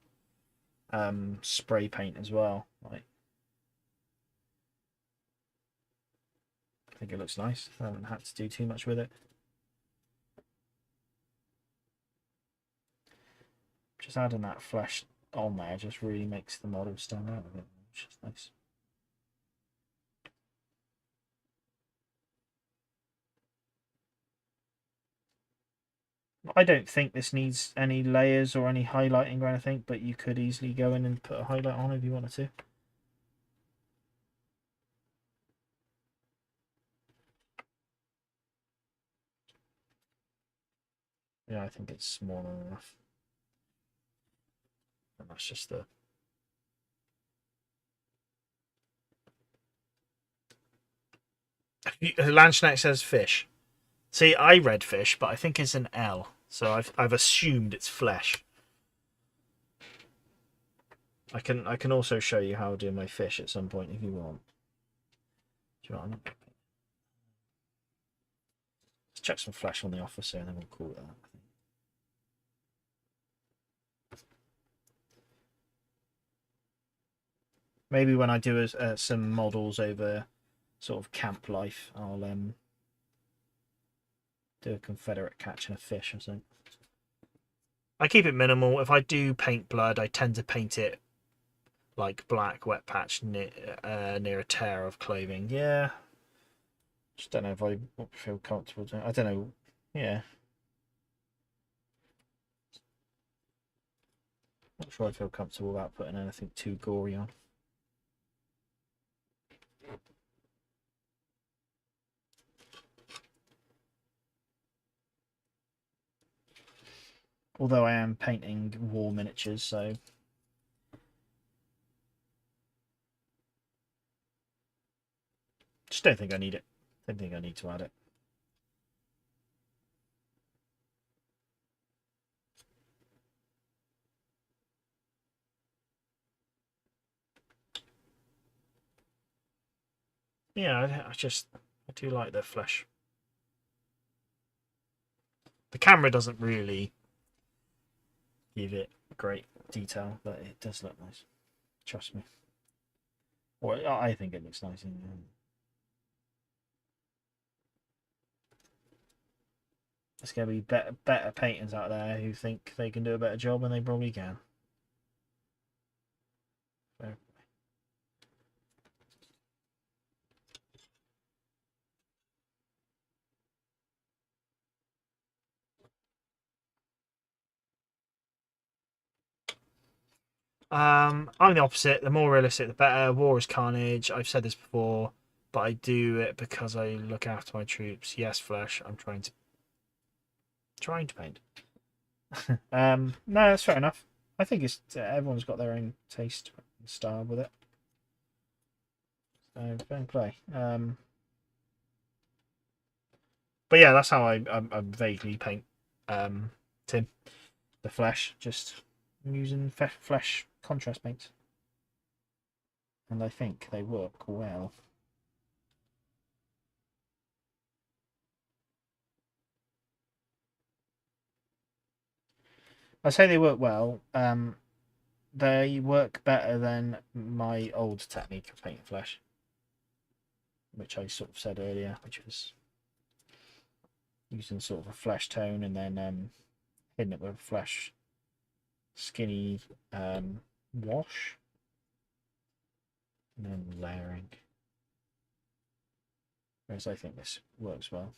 S1: spray paint as well. Like, think it looks nice. I haven't had to do too much with it. Just adding that flesh on there just really makes the model stand out a bit, which is nice. I don't think this needs any layers or any highlighting or anything, but you could easily go in and put a highlight on if you wanted to. Yeah, I think it's small enough. And that's just the... Lanchneck says fish. See, I read fish, but I think it's an L. So I've assumed it's flesh. I can also show you how to do my fish at some point if you want. Do you know what I mean? Let's chuck some flesh on the officer and then we'll call it that. Maybe when I do some models over sort of camp life, I'll do a Confederate catching a fish or something. I keep it minimal. If I do paint blood, I tend to paint it like black wet patch near a tear of clothing. Yeah. Just don't know if I feel comfortable doing it. I don't know. Yeah. Not sure I feel comfortable about putting anything too gory on. Although I am painting war miniatures, so just don't think I need it. Don't think I need to add it. Yeah, I do like the flesh. The camera doesn't really give it great detail, but it does look nice. Trust me. Well, I think it looks nice. There's going to be better painters out there who think they can do a better job, and they probably can. So, I'm the opposite. The more realistic, the better. War is carnage. I've said this before, but I do it because I look after my troops. Yes, flesh. I'm trying to paint. No, that's fair enough. I think it's everyone's got their own taste and style with it. So fair play. But yeah, that's how I vaguely paint Tim. The flesh, just using flesh contrast paints. And I think they work well. I say they work well. They work better than my old technique of painting flesh, which I sort of said earlier, which was using sort of a flesh tone and then hitting it with a flesh skinny wash and then layering. Whereas I think this works well.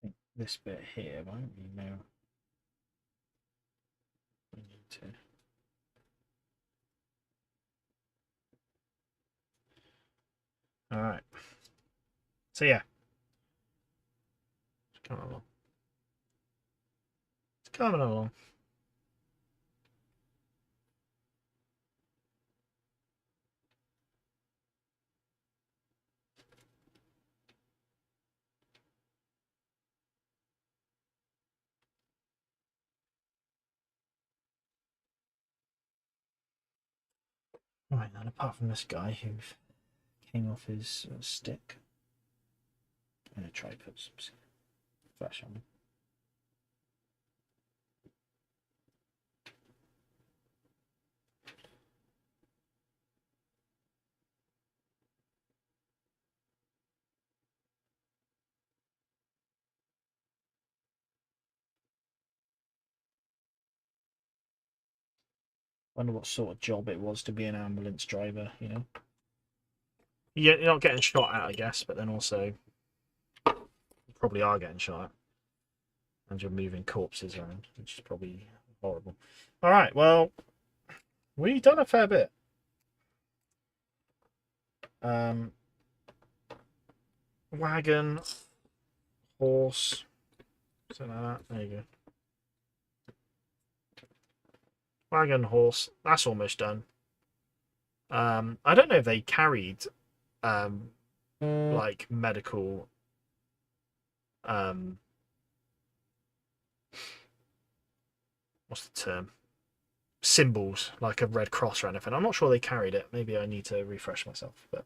S1: I think this bit here won't be now. We need to. All right. So yeah, it's coming along. It's coming along. Right, and apart from this guy who came off his stick, I'm going to try to put some flesh on him. Wonder what sort of job it was to be an ambulance driver, you know? You're not getting shot at, I guess, but then also you probably are getting shot at. And you're moving corpses around, which is probably horrible. Alright, well, we've done a fair bit. Wagon, horse, something like that. There you go. Wagon, horse, that's almost done. I don't know if they carried like medical what's the term? Symbols like a red cross or anything. I'm not sure they carried it. Maybe I need to refresh myself, but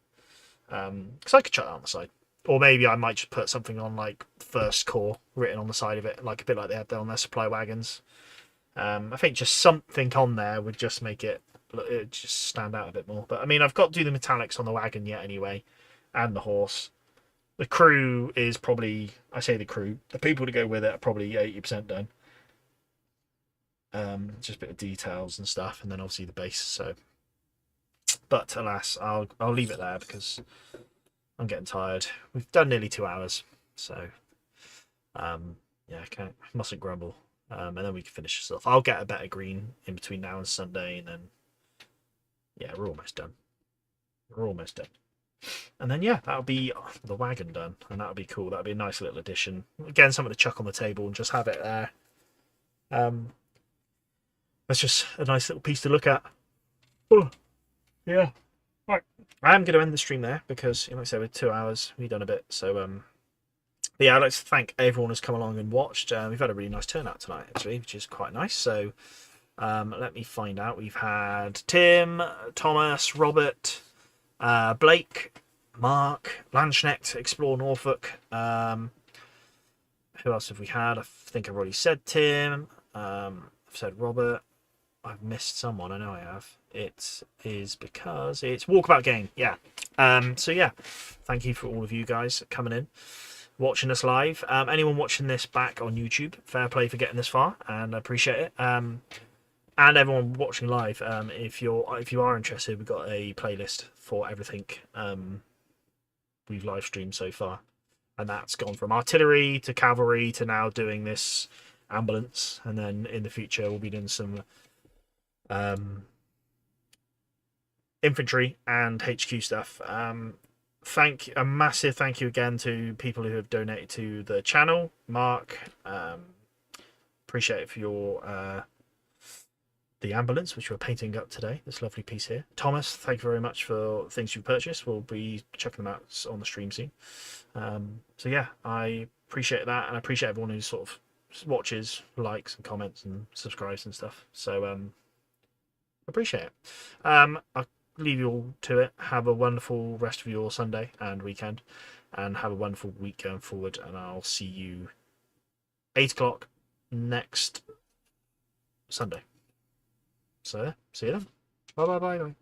S1: because I could chuck that on the side, or maybe I might just put something on like first corps written on the side of it, like a bit like they had there on their supply wagons. I think just something on there would just make it just stand out a bit more. But I mean, I've got to do the metallics on the wagon yet anyway, and the horse. The crew is probably, I say the crew, the people to go with it are probably 80% done. Just a bit of details and stuff, and then obviously the base. So, but alas, I'll leave it there because I'm getting tired. We've done nearly 2 hours, so yeah, mustn't grumble. And then we can finish this off. I'll get a better green in between now and Sunday, and then yeah, we're almost done. We're almost done. And then yeah, that'll be the wagon done, and that'll be cool. That'll be a nice little addition. Again, something to chuck on the table and just have it there. That's just a nice little piece to look at. Oh, yeah. Right. I'm going to end the stream there because, like I said, with 2 hours, we've done a bit. So, but yeah, I'd like to thank everyone who's come along and watched. We've had a really nice turnout tonight, actually, which is quite nice. So, let me find out. We've had Tim, Thomas, Robert, Blake, Mark, Landsknecht, Explore Norfolk. Who else have we had? I think I've already said Tim. I've said Robert. I've missed someone. I know I have. It is because it's Walkabout Game. Yeah. So yeah, thank you for all of you guys coming in, watching us live. Anyone watching this back on YouTube, fair play for getting this far, and I appreciate it. And everyone watching live, if you are interested, we've got a playlist for everything we've live streamed so far, and that's gone from artillery to cavalry to now doing this ambulance, and then in the future we'll be doing some infantry and HQ stuff. A massive thank you again to people who have donated to the channel. Mark, appreciate it for your the ambulance which we're painting up today, this lovely piece here. Thomas, thank you very much for things you purchased. We'll be checking them out on the stream soon. So yeah, I appreciate that, and I appreciate everyone who sort of watches, likes and comments and subscribes and stuff. So appreciate it. I'll leave you all to it. Have a wonderful rest of your Sunday and weekend, and have a wonderful week going forward, and I'll see you 8 o'clock next Sunday. So see you then. Bye.